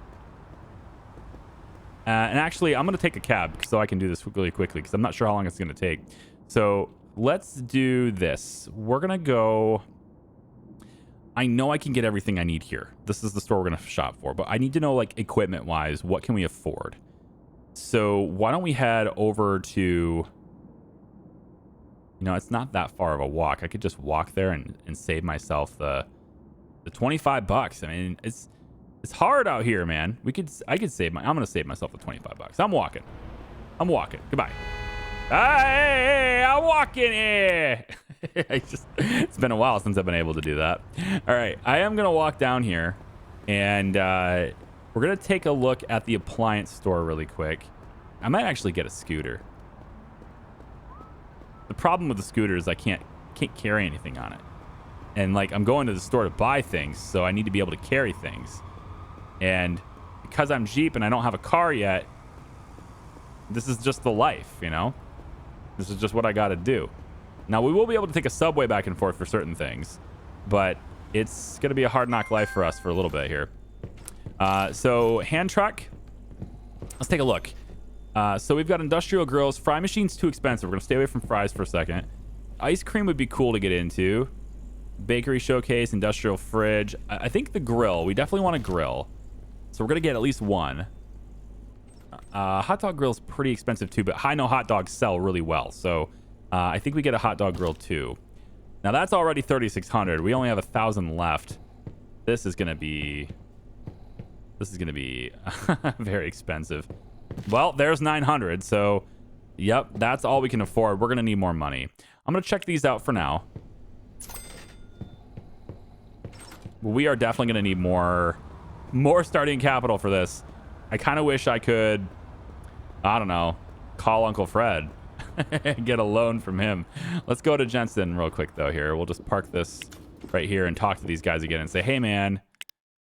And actually, I'm going to take a cab so I can do this really quickly because I'm not sure how long it's going to take. So let's do this. We're going to go... I know I can get everything I need here. This is the store we're going to shop for. But I need to know, like, equipment-wise, what can we afford? So why don't we head over to... You know, it's not that far of a walk. I could just walk there and save myself the 25 bucks. I mean, it's hard out here, man. I'm going to save myself the 25 bucks. I'm walking. Goodbye. Hey, I'm walking here. It's been a while since I've been able to do that. All right. I am going to walk down here and we're going to take a look at the appliance store really quick. I might actually get a scooter. The problem with the scooter is I can't carry anything on it. And like, I'm going to the store to buy things, so I need to be able to carry things. And because I'm Jeep and I don't have a car yet, this is just the life, you know? This is just what I got to do. Now, we will be able to take a subway back and forth for certain things, but it's going to be a hard knock life for us for a little bit here. So hand truck, let's take a look. So we've got industrial grills. Fry machine's too expensive. We're going to stay away from fries for a second. Ice cream would be cool to get into. Bakery showcase, industrial fridge. I think the grill, we definitely want a grill. So we're going to get at least one. Hot dog grill's pretty expensive too, but I know hot dogs sell really well. So I think we get a hot dog grill too. Now that's already 3,600. We only have 1,000 left. This is going to be very expensive. Well, there's 900. So yep, that's all we can afford. We're going to need more money. I'm going to check these out for now. We are definitely going to need more more starting capital for this. I kind of wish I could, I don't know, call Uncle Fred and get a loan from him. Let's go to Jensen real quick, though, here. We'll just park this right here and talk to these guys again and say, hey, man,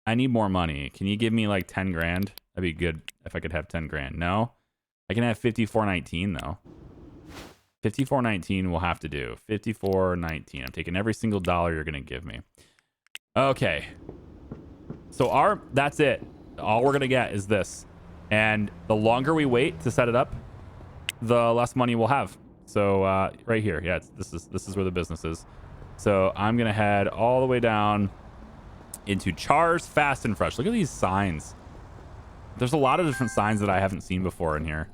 I need more money. Can you give me like 10 grand? That'd be good if I could have 10 grand. No? I can have 54.19, though. 54.19 will have to do. 54.19. I'm taking every single dollar you're going to give me. Okay. So that's it. All we're going to get is this. And the longer we wait to set it up, the less money we'll have. So right here. Yeah, this is where the business is. So I'm going to head all the way down into Char's Fast and Fresh. Look at these signs. There's a lot of different signs that I haven't seen before in here.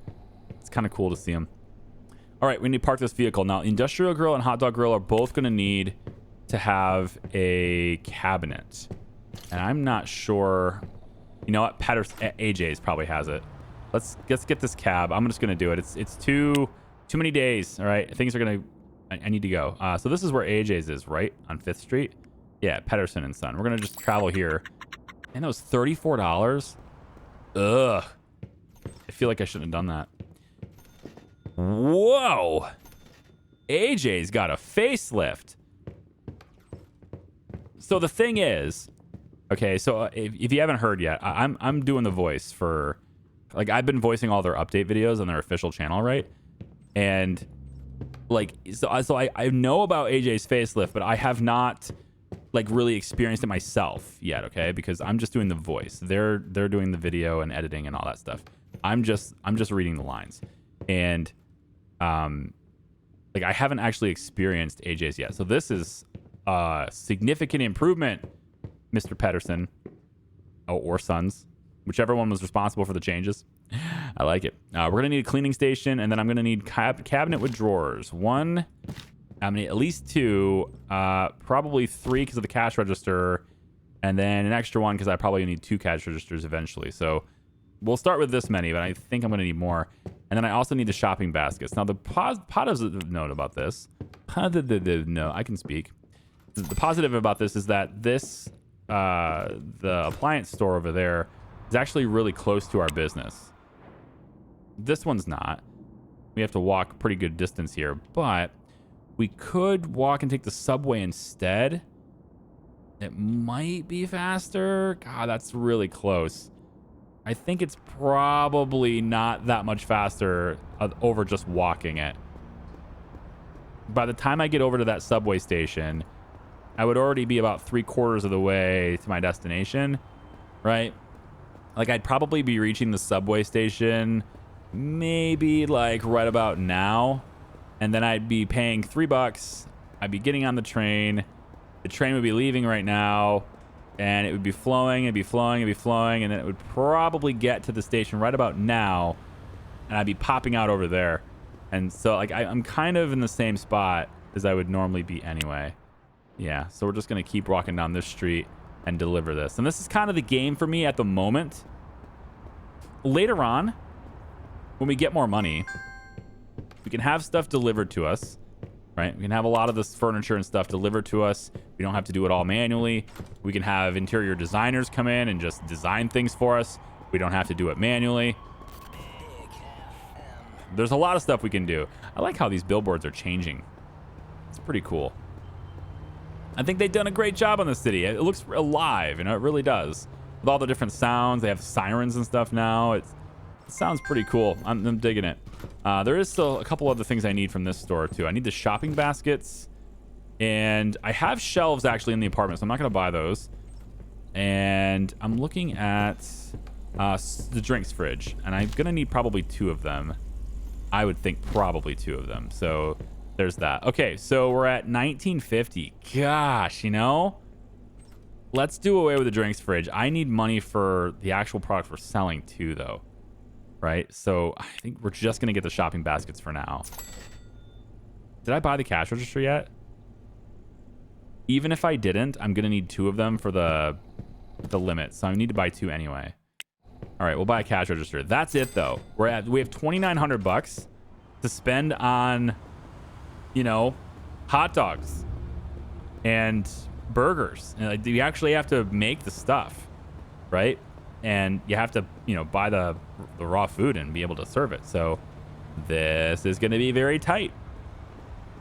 It's kind of cool to see them. All right, we need to park this vehicle. Now, Industrial Grill and Hot Dog Grill are both going to need to have a cabinet. And I'm not sure. You know what? AJ's probably has it. Let's get this cab. I'm just going to do it. It's too many days, all right? Things are going to... I need to go. So this is where AJ's is, right? On 5th Street? Yeah, Pedersen and Son. We're going to just travel here. And that was $34? Ugh. I feel like I shouldn't have done that. Whoa. AJ's got a facelift. So the thing is, okay, so if you haven't heard yet, I'm doing the voice for, like, I've been voicing all their update videos on their official channel, right? And like, so I know about AJ's facelift, but I have not like really experienced it myself yet, okay? Because I'm just doing the voice. They're doing the video and editing and all that stuff. I'm just reading the lines. And like, I haven't actually experienced AJ's yet. So this is a significant improvement, Mr. Pedersen. Oh, or Sons, whichever one was responsible for the changes. I like it. We're gonna need a cleaning station, and then I'm gonna need cabinet with drawers. One, I'm gonna need at least 2, probably 3 because of the cash register, and then an extra one because I probably need 2 cash registers eventually. So we'll start with this many, but I think I'm gonna need more. And then I also need the shopping baskets. Now the positive note about this, no, I can speak. The positive about this is that this, the appliance store over there is actually really close to our business. This one's not. We have to walk a pretty good distance here, but we could walk and take the subway instead. It might be faster. God, that's really close. I think it's probably not that much faster over just walking it. By the time I get over to that subway station, I would already be about 3/4 of the way to my destination, right? Like, I'd probably be reaching the subway station maybe like right about now, and then I'd be paying $3. I'd be getting on the train. The train would be leaving right now, and it would be flowing, it'd be flowing, it'd be flowing, and then it would probably get to the station right about now, and I'd be popping out over there. And so, like, I'm kind of in the same spot as I would normally be anyway. Yeah, so we're just going to keep walking down this street and deliver this. And this is kind of the game for me at the moment. Later on, when we get more money, we can have stuff delivered to us, right? We can have a lot of this furniture and stuff delivered to us. We don't have to do it all manually. We can have interior designers come in and just design things for us. We don't have to do it manually. There's a lot of stuff we can do. I like how these billboards are changing. It's pretty cool. I think they've done a great job on the city. It looks alive, you know, it really does. With all the different sounds, they have sirens and stuff now. It sounds pretty cool. I'm digging it. There is still a couple other things I need from this store too. I need the shopping baskets, and I have shelves actually in the apartment, so I'm not gonna buy those. And I'm looking at the drinks fridge, and I'm gonna need probably 2 of them. I would think probably 2 of them. So there's that. Okay, so we're at 1950. Gosh, you know, let's do away with the drinks fridge. I need money for the actual products we're selling too, though. Right? So I think we're just going to get the shopping baskets for now. Did I buy the cash register yet? Even if I didn't, I'm going to need 2 of them for the limit. So I need to buy 2 anyway. All right, we'll buy a cash register. That's it, though. We have $2,900 to spend on, you know, hot dogs and burgers. And, like, you actually have to make the stuff. right? And you have to, buy the raw food and be able to serve it. So this is going to be very tight.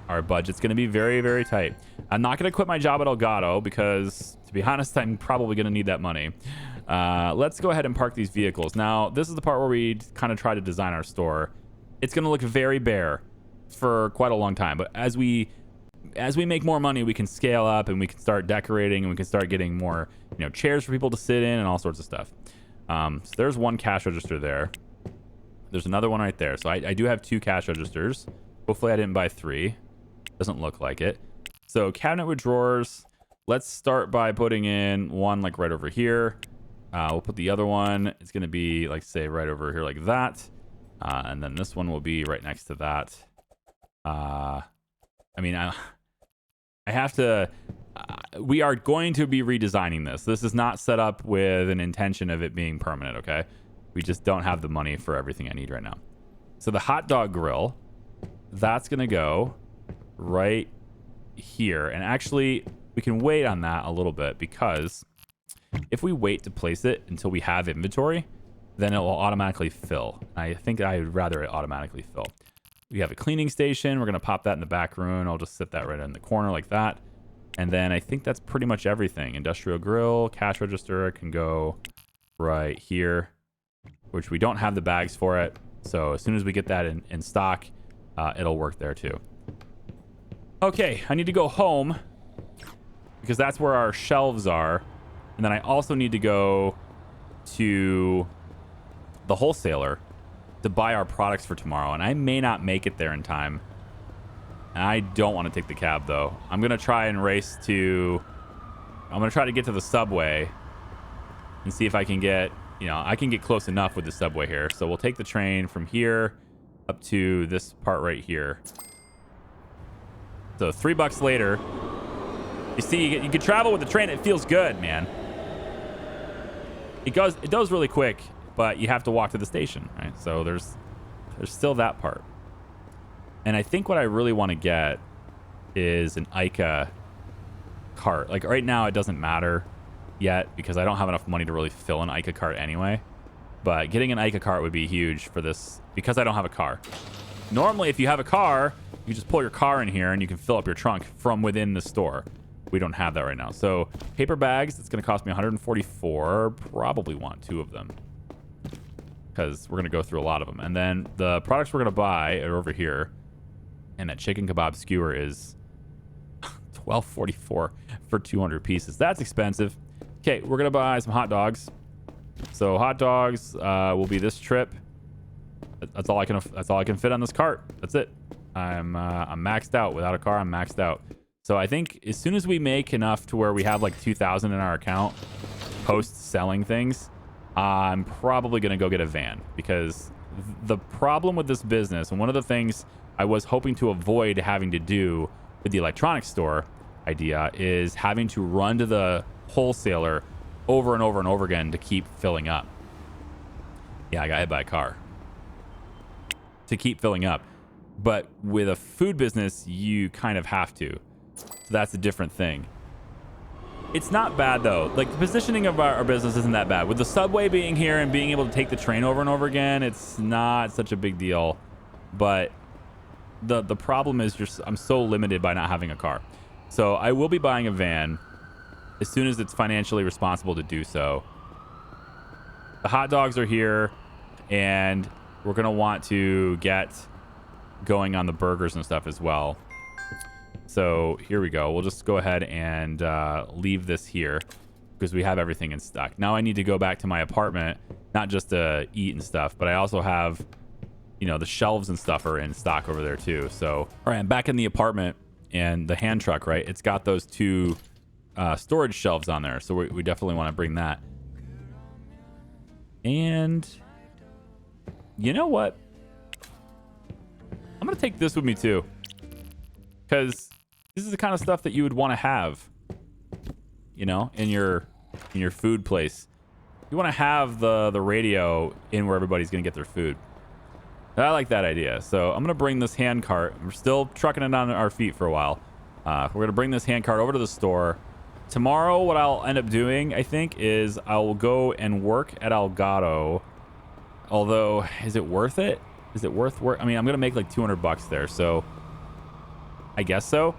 Our budget's going to be very, very tight. I'm not going to quit my job at Elgato because, to be honest, I'm probably going to need that money. Let's go ahead and park these vehicles. Now, this is the part where we kind of try to design our store. It's going to look very bare for quite a long time. But as we make more money, we can scale up and we can start decorating and we can start getting more, chairs for people to sit in and all sorts of stuff. So there's one cash register there. There's another one right there. So I do have 2 cash registers. Hopefully I didn't buy 3. Doesn't look like it. So cabinet with drawers. Let's start by putting in one like right over here. We'll put the other one. It's going to be like, say, right over here like that. And then this one will be right next to that. I have to... we are going to be redesigning this. This is not set up with an intention of it being permanent, okay? We just don't have the money for everything I need right now. So the hot dog grill, that's going to go right here. And actually, we can wait on that a little bit because if we wait to place it until we have inventory, then it will automatically fill. I think I'd rather it automatically fill. We have a cleaning station. We're going to pop that in the back room. I'll just sit that right in the corner like that. And then I think that's pretty much everything. Industrial grill, cash register can go right here, which we don't have the bags for it. So as soon as we get that in stock, it'll work there too. Okay, I need to go home because that's where our shelves are. And then I also need to go to the wholesaler to buy our products for tomorrow. And I may not make it there in time. And I don't want to take the cab, though. I'm going to try and race to... I'm going to try to get to the subway and see if I can get... I can get close enough with the subway here. So we'll take the train from here up to this part right here. So $3 later, you see, you can travel with the train. It feels good, man. It goes really quick, but you have to walk to the station, right? So there's still that part. And I think what I really want to get is an ICA cart. Like right now, it doesn't matter yet because I don't have enough money to really fill an ICA cart anyway. But getting an ICA cart would be huge for this because I don't have a car. Normally, if you have a car, you just pull your car in here and you can fill up your trunk from within the store. We don't have that right now. So paper bags, it's going to cost me 144. Probably want 2 of them because we're going to go through a lot of them. And then the products we're going to buy are over here. And that chicken kebab skewer is $12.44 for 200 pieces. That's expensive. Okay, we're going to buy some hot dogs. So hot dogs will be this trip. That's all I can fit on this cart. That's it. I'm maxed out. Without a car, I'm maxed out. So I think as soon as we make enough to where we have like 2,000 in our account post selling things, I'm probably going to go get a van because the problem with this business, and one of the things I was hoping to avoid having to do with the electronics store idea, is having to run to the wholesaler over and over and over again to keep filling up. Yeah, I got hit by a car. To keep filling up. But with a food business, you kind of have to. So that's a different thing. It's not bad, though. Like, the positioning of our business isn't that bad. With the subway being here and being able to take the train over and over again, it's not such a big deal. But the problem is I'm so limited by not having a car. So I will be buying a van as soon as it's financially responsible to do so. The hot dogs are here, and we're going to want to get going on the burgers and stuff as well. So here we go. We'll just go ahead and leave this here because we have everything in stock. Now I need to go back to my apartment, not just to eat and stuff, but I also have, the shelves and stuff are in stock over there too. So, all right, I'm back in the apartment, and the hand truck, right? It's got those 2 storage shelves on there. So we definitely want to bring that. And you know what? I'm going to take this with me too. Because this is the kind of stuff that you would want to have, in your food place. You want to have the radio in where everybody's going to get their food. I like that idea. So I'm going to bring this hand cart. We're still trucking it on our feet for a while. We're going to bring this hand cart over to the store. Tomorrow, what I'll end up doing, I think, is I will go and work at Elgato. Although, is it worth it? Is it worth work? I mean, I'm going to make like 200 bucks there, so I guess so.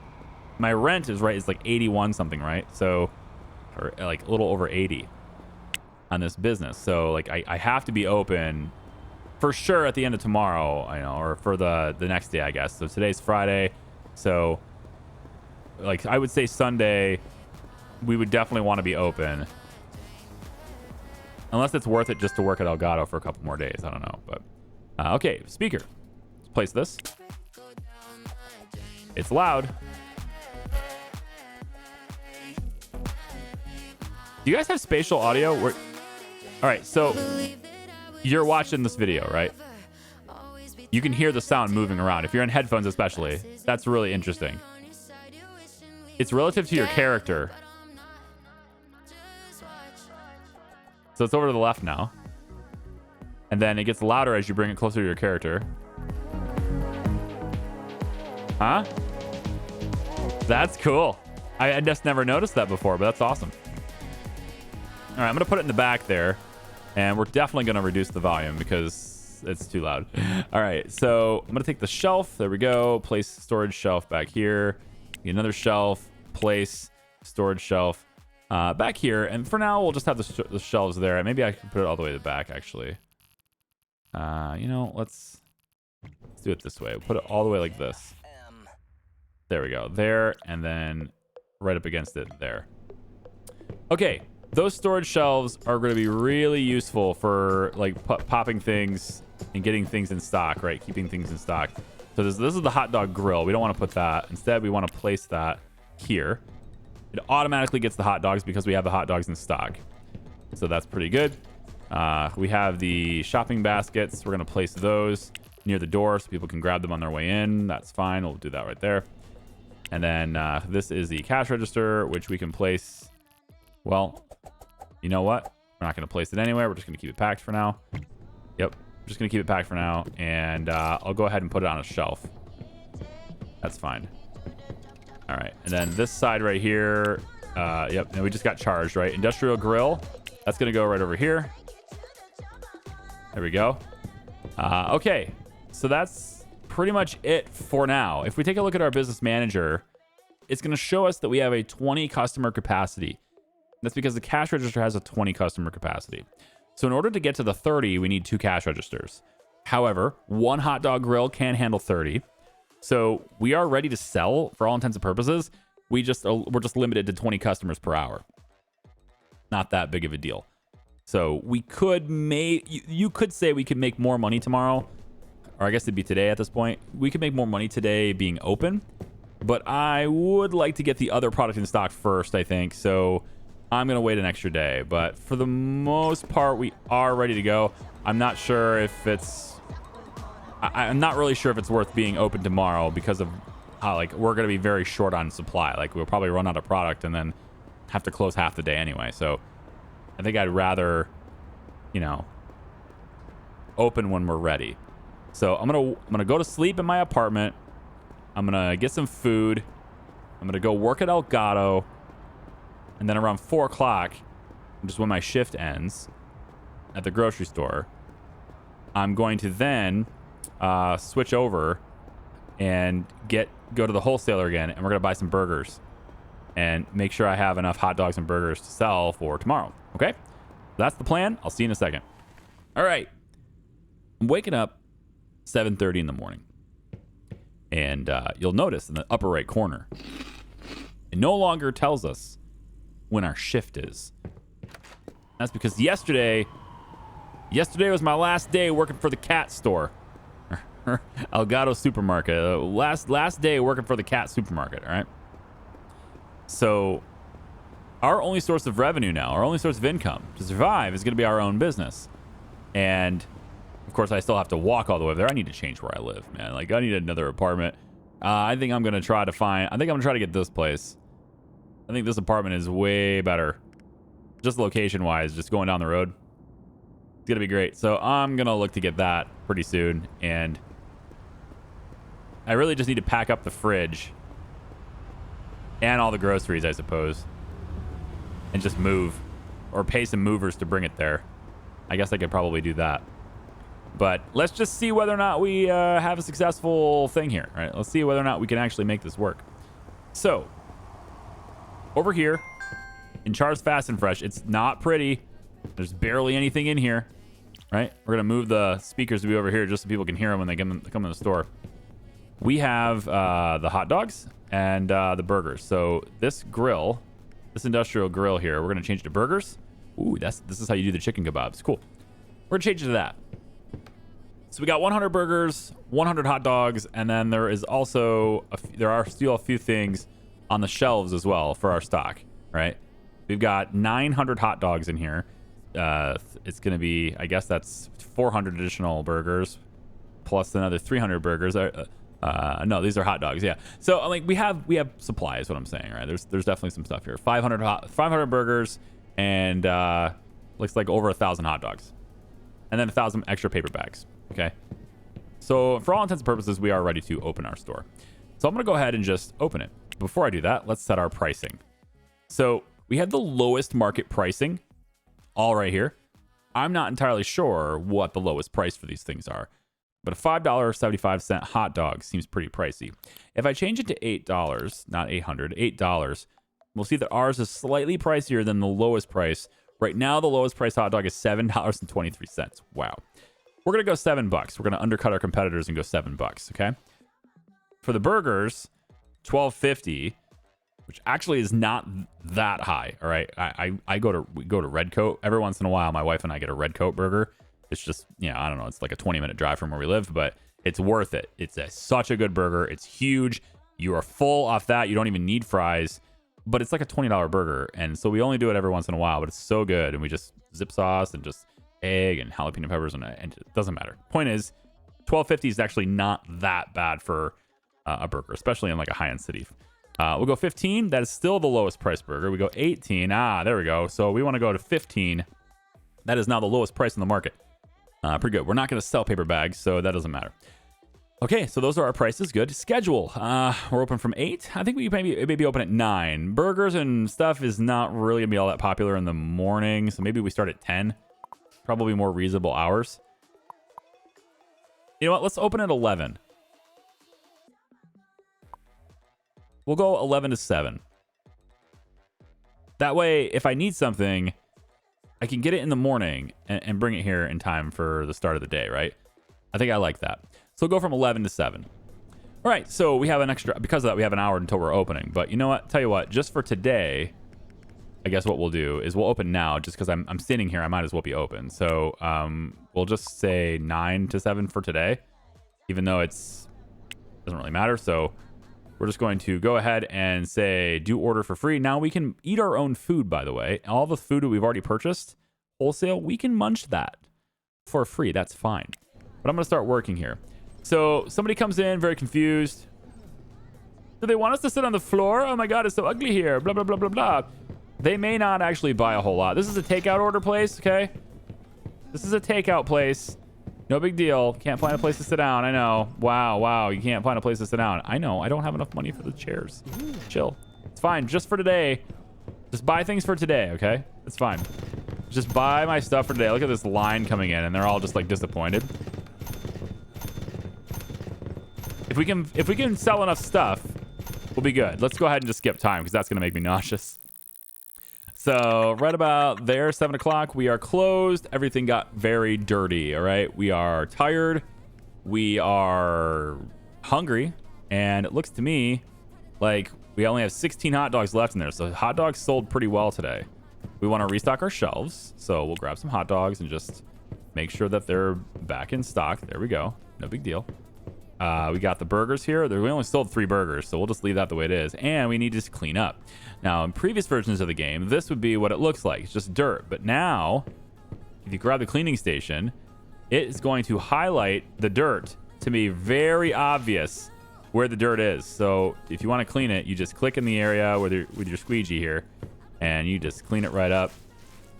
My rent is like 81 something, right? So, or like a little over 80 on this business. So, like, I have to be open for sure at the end of tomorrow, I know, or for the next day, I guess. So today's Friday. So, like, I would say Sunday, we would definitely want to be open. Unless it's worth it just to work at Elgato for a couple more days. I don't know. But, okay, speaker. Let's place this. It's loud. Do you guys have spatial audio? All right, so you're watching this video, right? You can hear the sound moving around. If you're in headphones especially, that's really interesting. It's relative to your character. So it's over to the left now. And then it gets louder as you bring it closer to your character. Huh? That's cool. I just never noticed that before, but that's awesome. All right, I'm going to put it in the back there. And we're definitely going to reduce the volume because it's too loud. All right, so I'm going to take the shelf. There we go. Place storage shelf back here. Get another shelf. Place storage shelf back here. And for now, we'll just have the shelves there. Maybe I can put it all the way to the back, actually. You know, let's do it this way. We'll put it all the way like this. There we go. There, and then right up against it there. Okay. Those storage shelves are going to be really useful for like popping things and getting things in stock, right? Keeping things in stock. So this is the hot dog grill. We don't want to put that. Instead, we want to place that here. It automatically gets the hot dogs because we have the hot dogs in stock. So that's pretty good. We have the shopping baskets. We're going to place those near the door so people can grab them on their way in. That's fine. We'll do that right there. And then this is the cash register, which we can place. Well, you know what? We're not going to place it anywhere. We're just going to keep it packed for now. Yep. I'm just going to keep it packed for now. And I'll go ahead and put it on a shelf. That's fine. All right. And then this side right here. Yep. And we just got charged, right? Industrial grill. That's going to go right over here. There we go. Okay. So that's pretty much it for now. If we take a look at our business manager, it's going to show us that we have a 20 customer capacity. That's because the cash register has a 20 customer capacity. So in order to get to the 30, we need 2 cash registers. However, one hot dog grill can handle 30. So we are ready to sell for all intents and purposes. We're just limited to 20 customers per hour. Not that big of a deal. So we could you could say we could make more money tomorrow, or I guess it'd be today at this point. We could make more money today being open, but I would like to get the other product in stock first, I think. So I'm going to wait an extra day, but for the most part, we are ready to go. I'm not sure if I'm not really sure if it's worth being open tomorrow because of how, like, we're going to be very short on supply. Like, we'll probably run out of product and then have to close half the day anyway. So I think I'd rather, you know, open when we're ready. So I'm going to go to sleep in my apartment. I'm going to get some food. I'm going to go work at Elgato. And then around 4 o'clock, just when my shift ends at the grocery store, I'm going to then switch over and go to the wholesaler again, and we're going to buy some burgers and make sure I have enough hot dogs and burgers to sell for tomorrow. Okay? That's the plan. I'll see you in a second. All right. I'm waking up 7:30 in the morning. And you'll notice in the upper right corner, it no longer tells us when our shift is. That's because yesterday was my last day working for the cat store. Elgato supermarket. Last day working for the cat supermarket, all right? So our only source of revenue now, our only source of income to survive is going to be our own business. And of course, I still have to walk all the way there. I need to change where I live, man. Like, I need another apartment. I think I'm going to try to get this place. I think this apartment is way better. Just location-wise, just going down the road. It's going to be great. So I'm going to look to get that pretty soon. And I really just need to pack up the fridge and all the groceries, I suppose. and just move, or pay some movers to bring it there. I guess I could probably do that. But let's just see whether or not we have a successful thing here. All right, let's see whether or not we can actually make this work. So, over here, in Char's Fast and Fresh, it's not pretty. There's barely anything in here, right? We're going to move the speakers to be over here just so people can hear them when they come in the store. We have the hot dogs and the burgers. So this grill, this industrial grill here, we're going to change it to burgers. Ooh, this is how you do the chicken kebabs. Cool. We're going to change it to that. So we got 100 burgers, 100 hot dogs, and then there is also there are still a few things on the shelves as well for our stock, right? We've got 900 hot dogs in here. It's going to be, I guess that's 400 additional burgers plus another 300 burgers. No, these are hot dogs. Yeah. So like we have supply is what I'm saying, right? There's definitely some stuff here. 500 burgers and looks like over 1,000 hot dogs, and then 1,000 extra paper bags. Okay. So for all intents and purposes, we are ready to open our store. So I'm going to go ahead and just open it. Before I do that, let's set our pricing. So we have the lowest market pricing all right here. I'm not entirely sure what the lowest price for these things are, but a $5.75 hot dog seems pretty pricey. If I change it to $8, not $800, $8, we'll see that ours is slightly pricier than the lowest price. Right now, the lowest price hot dog is $7.23. Wow. We're going to go $7. We're going to undercut our competitors and go $7, okay? For the burgers, $12.50, which actually is not that high, all right? We go to Red Coat every once in a while. My wife and I get a Red Coat burger. It's just, I don't know, it's like a 20-minute drive from where we live, but it's worth it. It's such a good burger. It's huge. You are full off that. You don't even need fries, but it's like a $20 burger, and so we only do it every once in a while, but it's so good, and we just zip sauce and just egg and jalapeno peppers, and it doesn't matter. Point is, $12.50 is actually not that bad for a burger, especially in like a high-end city. We'll go 15. That is still the lowest price burger. We go 18. There we go. So we want to go to 15. That is now the lowest price in the market. Pretty good. We're not going to sell paper bags, so that doesn't matter. Okay, so those are our prices. Good. Schedule. We're open from 8. I think we maybe open at 9. Burgers and stuff is not really going to be all that popular in the morning, so maybe we start at 10. Probably more reasonable hours. You know what? Let's open at 11. We'll go 11 to 7. That way, if I need something, I can get it in the morning and bring it here in time for the start of the day, right? I think I like that. So we'll go from 11 to 7. All right, so we have an extra, because of that, we have an hour until we're opening. But you know what? Tell you what, just for today, I guess what we'll do is we'll open now, just because I'm standing here, I might as well be open. So we'll just say 9 to 7 for today, even though doesn't really matter. So we're just going to go ahead and say do order for free. Now we can eat our own food, by the way. All the food that we've already purchased wholesale, we can munch that for free. That's fine. But I'm going to start working here. So somebody comes in very confused. Do they want us to sit on the floor? Oh my God, it's so ugly here. Blah, blah, blah, blah, blah. They may not actually buy a whole lot. This is a takeout order place, okay? This is a takeout place. No big deal. Can't find a place to sit down. I know. Wow. You can't find a place to sit down. I know. I don't have enough money for the chairs. Chill. It's fine. Just for today. Just buy things for today, okay? It's fine. Just buy my stuff for today. Look at this line coming in, and they're all just like disappointed. If we can sell enough stuff, we'll be good. Let's go ahead and just skip time because that's gonna make me nauseous. So right about there, 7 o'clock, we are closed. Everything got very dirty, all right? We are tired. We are hungry. And it looks to me like we only have 16 hot dogs left in there. So hot dogs sold pretty well today. We want to restock our shelves. So we'll grab some hot dogs and just make sure that they're back in stock. There we go. No big deal. We got the burgers here. We only sold 3 burgers, so we'll just leave that the way it is. And we need to just clean up. Now, in previous versions of the game, this would be what it looks like. It's just dirt. But now, if you grab the cleaning station, it is going to highlight the dirt to be very obvious where the dirt is. So if you want to clean it, you just click in the area with your squeegee here, and you just clean it right up,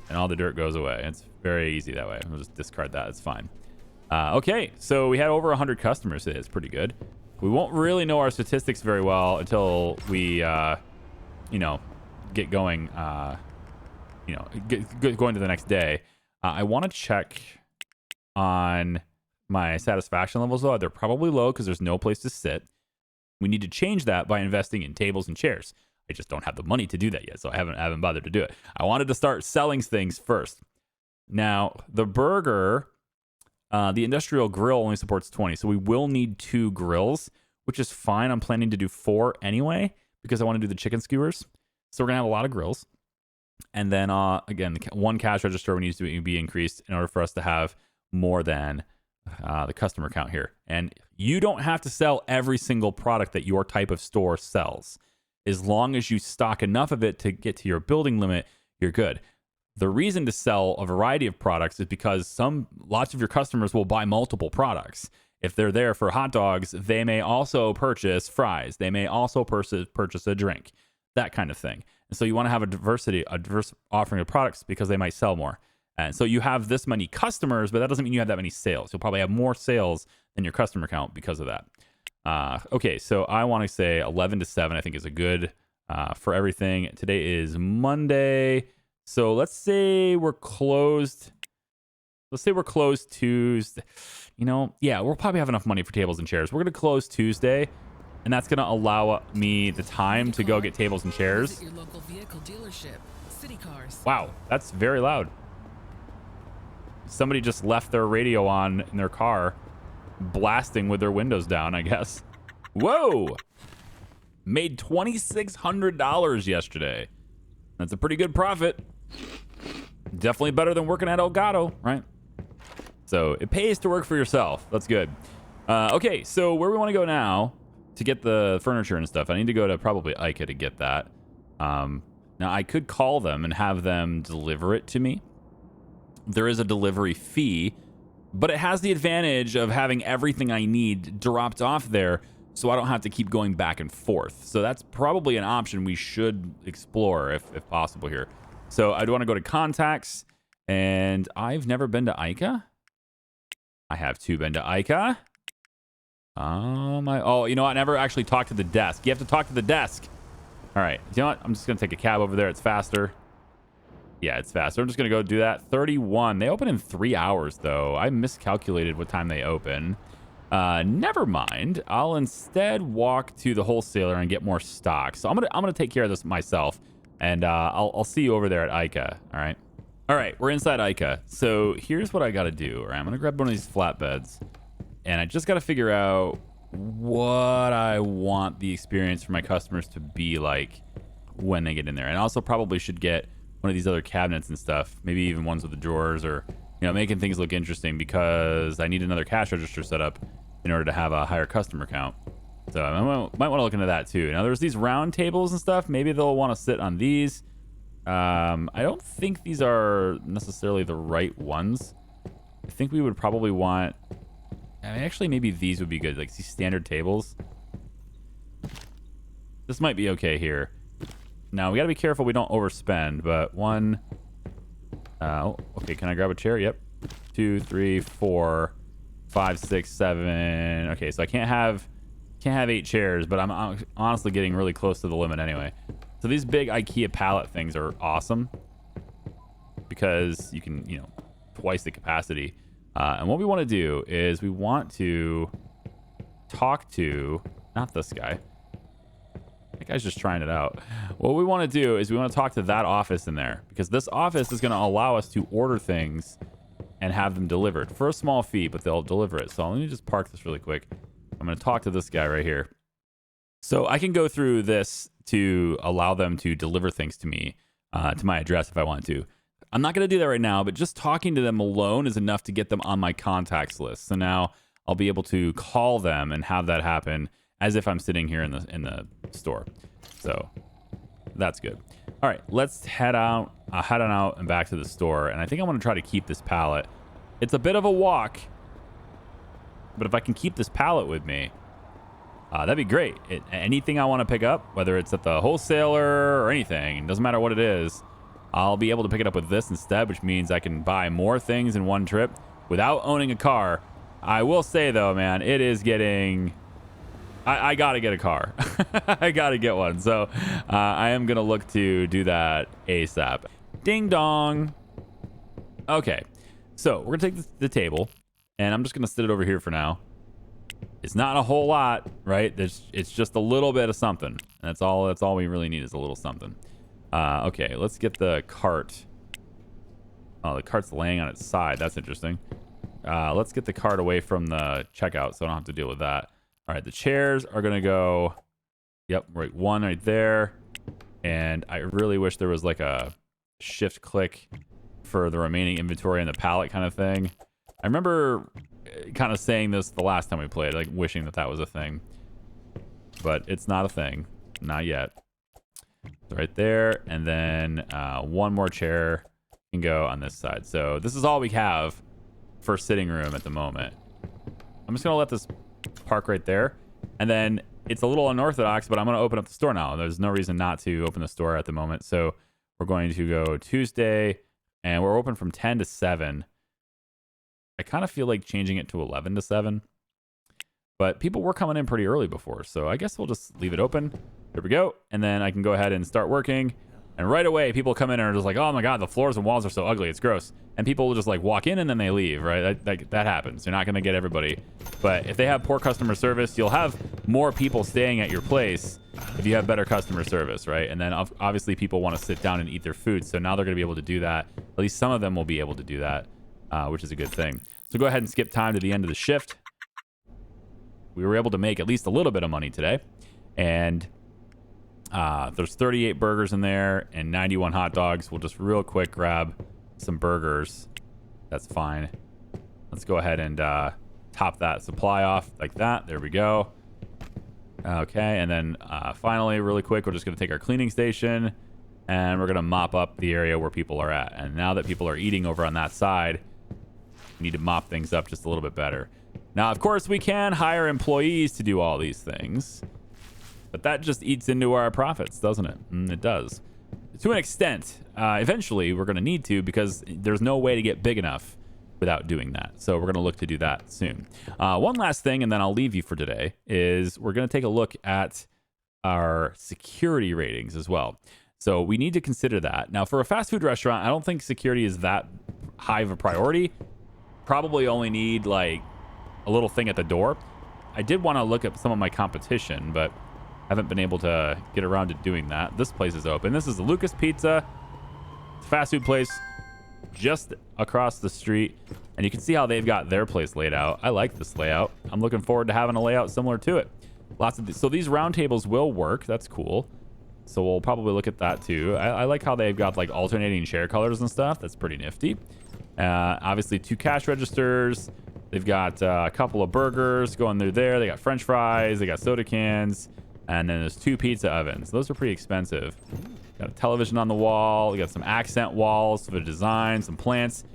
and all the dirt goes away. It's very easy that way. We'll just discard that. It's fine. Okay, so we had over 100 customers today. It's pretty good. We won't really know our statistics very well until we, get going you know, going to the next day. I want to check on my satisfaction levels, though. They're probably low because there's no place to sit. We need to change that by investing in tables and chairs. I just don't have the money to do that yet, so I haven't bothered to do it. I wanted to start selling things first. Now, the burger, the industrial grill only supports 20, so we will need 2 grills, which is fine. I'm planning to do 4 anyway because I want to do the chicken skewers. So we're going to have a lot of grills. And then, again, one cash register needs to be increased in order for us to have more than the customer count here. And you don't have to sell every single product that your type of store sells. As long as you stock enough of it to get to your building limit, you're good. The reason to sell a variety of products is because lots of your customers will buy multiple products. If they're there for hot dogs, they may also purchase fries. They may also purchase a drink, that kind of thing. And so you want to have a diverse offering of products because they might sell more. And so you have this many customers, but that doesn't mean you have that many sales. You'll probably have more sales than your customer count because of that. Okay, so I want to say 11 to 7, I think is a good for everything. Today is Monday. So let's say we're closed. Let's say we're closed Tuesday. You know, yeah, we'll probably have enough money for tables and chairs. We're going to close Tuesday, and that's going to allow me the time to go get tables and chairs. Your local vehicle dealership, City Cars. Wow, that's very loud. Somebody just left their radio on in their car, blasting with their windows down, I guess. Whoa! Made $2,600 yesterday. That's a pretty good profit. Definitely better than working at Elgato, right? So it pays to work for yourself. That's good. Okay, so where we want to go now to get the furniture and stuff, I need to go to probably IKEA to get that. Now, I could call them and have them deliver it to me. There is a delivery fee, but it has the advantage of having everything I need dropped off there, so I don't have to keep going back and forth. So that's probably an option we should explore if possible here. So I'd want to go to contacts, and I've never been to IKEA. I have been to IKEA. Oh, you know what? I never actually talked to the desk. You have to talk to the desk. All right. You know what? I'm just going to take a cab over there. It's faster. Yeah, it's faster. I'm just going to go do that. 31. They open in 3 hours, though. I miscalculated what time they open. Never mind. I'll instead walk to the wholesaler and get more stock. So I'm gonna take care of this myself, and I'll see you over there at IKEA. All right, we're inside IKEA. So here's what I got to do. All right, I'm gonna grab one of these flatbeds, and I just got to figure out what I want the experience for my customers to be like when they get in there. And I also probably should get one of these other cabinets and stuff, maybe even ones with the drawers, or making things look interesting, because I need another cash register set up in order to have a higher customer count. So I might want to look into that too. Now there's these round tables and stuff. Maybe they'll want to sit on these. I don't think these are necessarily the right ones. I think we would probably want, actually maybe these would be good, like these standard tables. This might be okay here. Now we got to be careful we don't overspend, but one, okay, can I grab a chair? Yep. 2, 3, 4, 5, 6, 7. Okay, so I can't have 8 chairs, but I'm honestly getting really close to the limit anyway. So these big IKEA pallet things are awesome because you can, twice the capacity. And what we want to do is we want to talk to, not this guy. That guy's just trying it out. What we want to do is we want to talk to that office in there, because this office is going to allow us to order things and have them delivered for a small fee, but they'll deliver it. So let me just park this really quick. I'm going to talk to this guy right here. So I can go through this to allow them to deliver things to me, to my address if I want to. I'm not going to do that right now, but just talking to them alone is enough to get them on my contacts list. So now I'll be able to call them and have that happen as if I'm sitting here in the store. So that's good. All right, let's head on out and back to the store. And I think I want to try to keep this pallet. It's a bit of a walk, but if I can keep this pallet with me, that'd be great. Anything I want to pick up, whether it's at the wholesaler or anything, doesn't matter what it is, I'll be able to pick it up with this instead, which means I can buy more things in one trip without owning a car. I will say, though, man, it is getting... I got to get a car. I got to get one. So I am going to look to do that ASAP. Ding dong. Okay. So we're going to take the table, and I'm just going to sit it over here for now. It's not a whole lot, right? It's just a little bit of something. That's all we really need is a little something. Okay, let's get the cart. Oh, the cart's laying on its side. That's interesting. Let's get the cart away from the checkout so I don't have to deal with that. All right, the chairs are going to go... Yep, right, one right there. And I really wish there was like a shift click for the remaining inventory and the pallet kind of thing. I remember kind of saying this the last time we played, like wishing that was a thing. But it's not a thing. Not yet. Right there. And then one more chair can go on this side. So this is all we have for sitting room at the moment. I'm just going to let this park right there. And then it's a little unorthodox, but I'm going to open up the store now. There's no reason not to open the store at the moment. So we're going to go Tuesday, and we're open from 10 to 7. I kind of feel like changing it to 11 to 7. But people were coming in pretty early before, so I guess we'll just leave it open. There we go. And then I can go ahead and start working. And right away, people come in and are just like, oh my God, the floors and walls are so ugly. It's gross. And people will just like walk in and then they leave, right? That happens. You're not going to get everybody. But if they have poor customer service, you'll have more people staying at your place if you have better customer service, right? And then obviously people want to sit down and eat their food. So now they're going to be able to do that. At least some of them will be able to do that, which is a good thing. So go ahead and skip time to the end of the shift. We were able to make at least a little bit of money today. And there's 38 burgers in there and 91 hot dogs. We'll just real quick grab some burgers. That's fine. Let's go ahead and top that supply off like that. There we go. Okay, and then finally, really quick, we're just going to take our cleaning station and we're going to mop up the area where people are at. And now that people are eating over on that side, we need to mop things up just a little bit better. Now, of course, we can hire employees to do all these things, but that just eats into our profits, doesn't it? It does. To an extent. Eventually, we're going to need to, because there's no way to get big enough without doing that. So we're going to look to do that soon. One last thing, and then I'll leave you for today, is we're going to take a look at our security ratings as well. So we need to consider that. Now, for a fast food restaurant, I don't think security is that high of a priority. Probably only need like a little thing at the door. I did want to look at some of my competition, but haven't been able to get around to doing that. This place is open. This is the Lucas Pizza. It's a fast food place just across the street. And you can see how they've got their place laid out. I like this layout. I'm looking forward to having a layout similar to it. So these round tables will work. That's cool. So we'll probably look at that too. I like how they've got like alternating chair colors and stuff. That's pretty nifty. Obviously 2 cash registers. They've got a couple of burgers going through there. They got French fries. They got soda cans. And then there's 2 pizza ovens. Those are pretty expensive. Got a television on the wall. We got some accent walls for the design, some plants.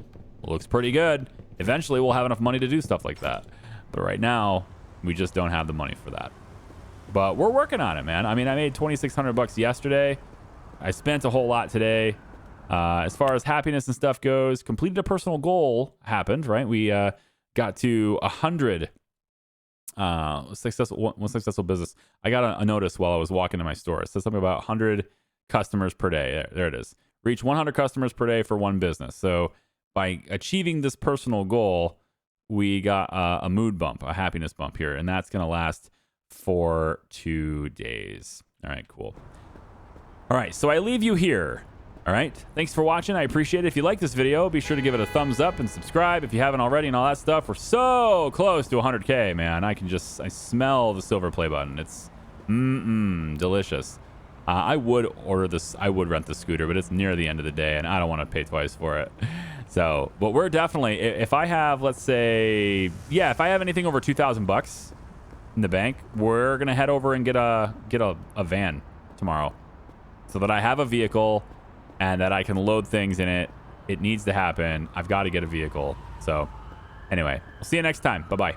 Looks pretty good. Eventually, we'll have enough money to do stuff like that. But right now, we just don't have the money for that. But we're working on it, man. I mean, I made $2,600 yesterday. I spent a whole lot today. As far as happiness and stuff goes, completed a personal goal happened, right? We got to 100 one successful business. I got a notice while I was walking to my store. It says something about 100 customers per day. There it is. Reach 100 customers per day for one business. So by achieving this personal goal, we got a mood bump, a happiness bump here, and that's going to last for 2 days. All right, cool. All right, so I leave you here. All right, thanks for watching. I appreciate it. If you like this video, be sure to give it a thumbs up and subscribe if you haven't already and all that stuff. We're so close to 100K, man. I smell the silver play button. It's delicious. I would order this. I would rent the scooter, but it's near the end of the day, and I don't want to pay twice for it. So, but we're definitely, if I have, let's say, yeah, if I have anything over $2,000 in the bank, we're gonna head over and get a van tomorrow, so that I have a vehicle and that I can load things in it. It needs to happen. I've got to get a vehicle. So, anyway, we'll see you next time. Bye bye.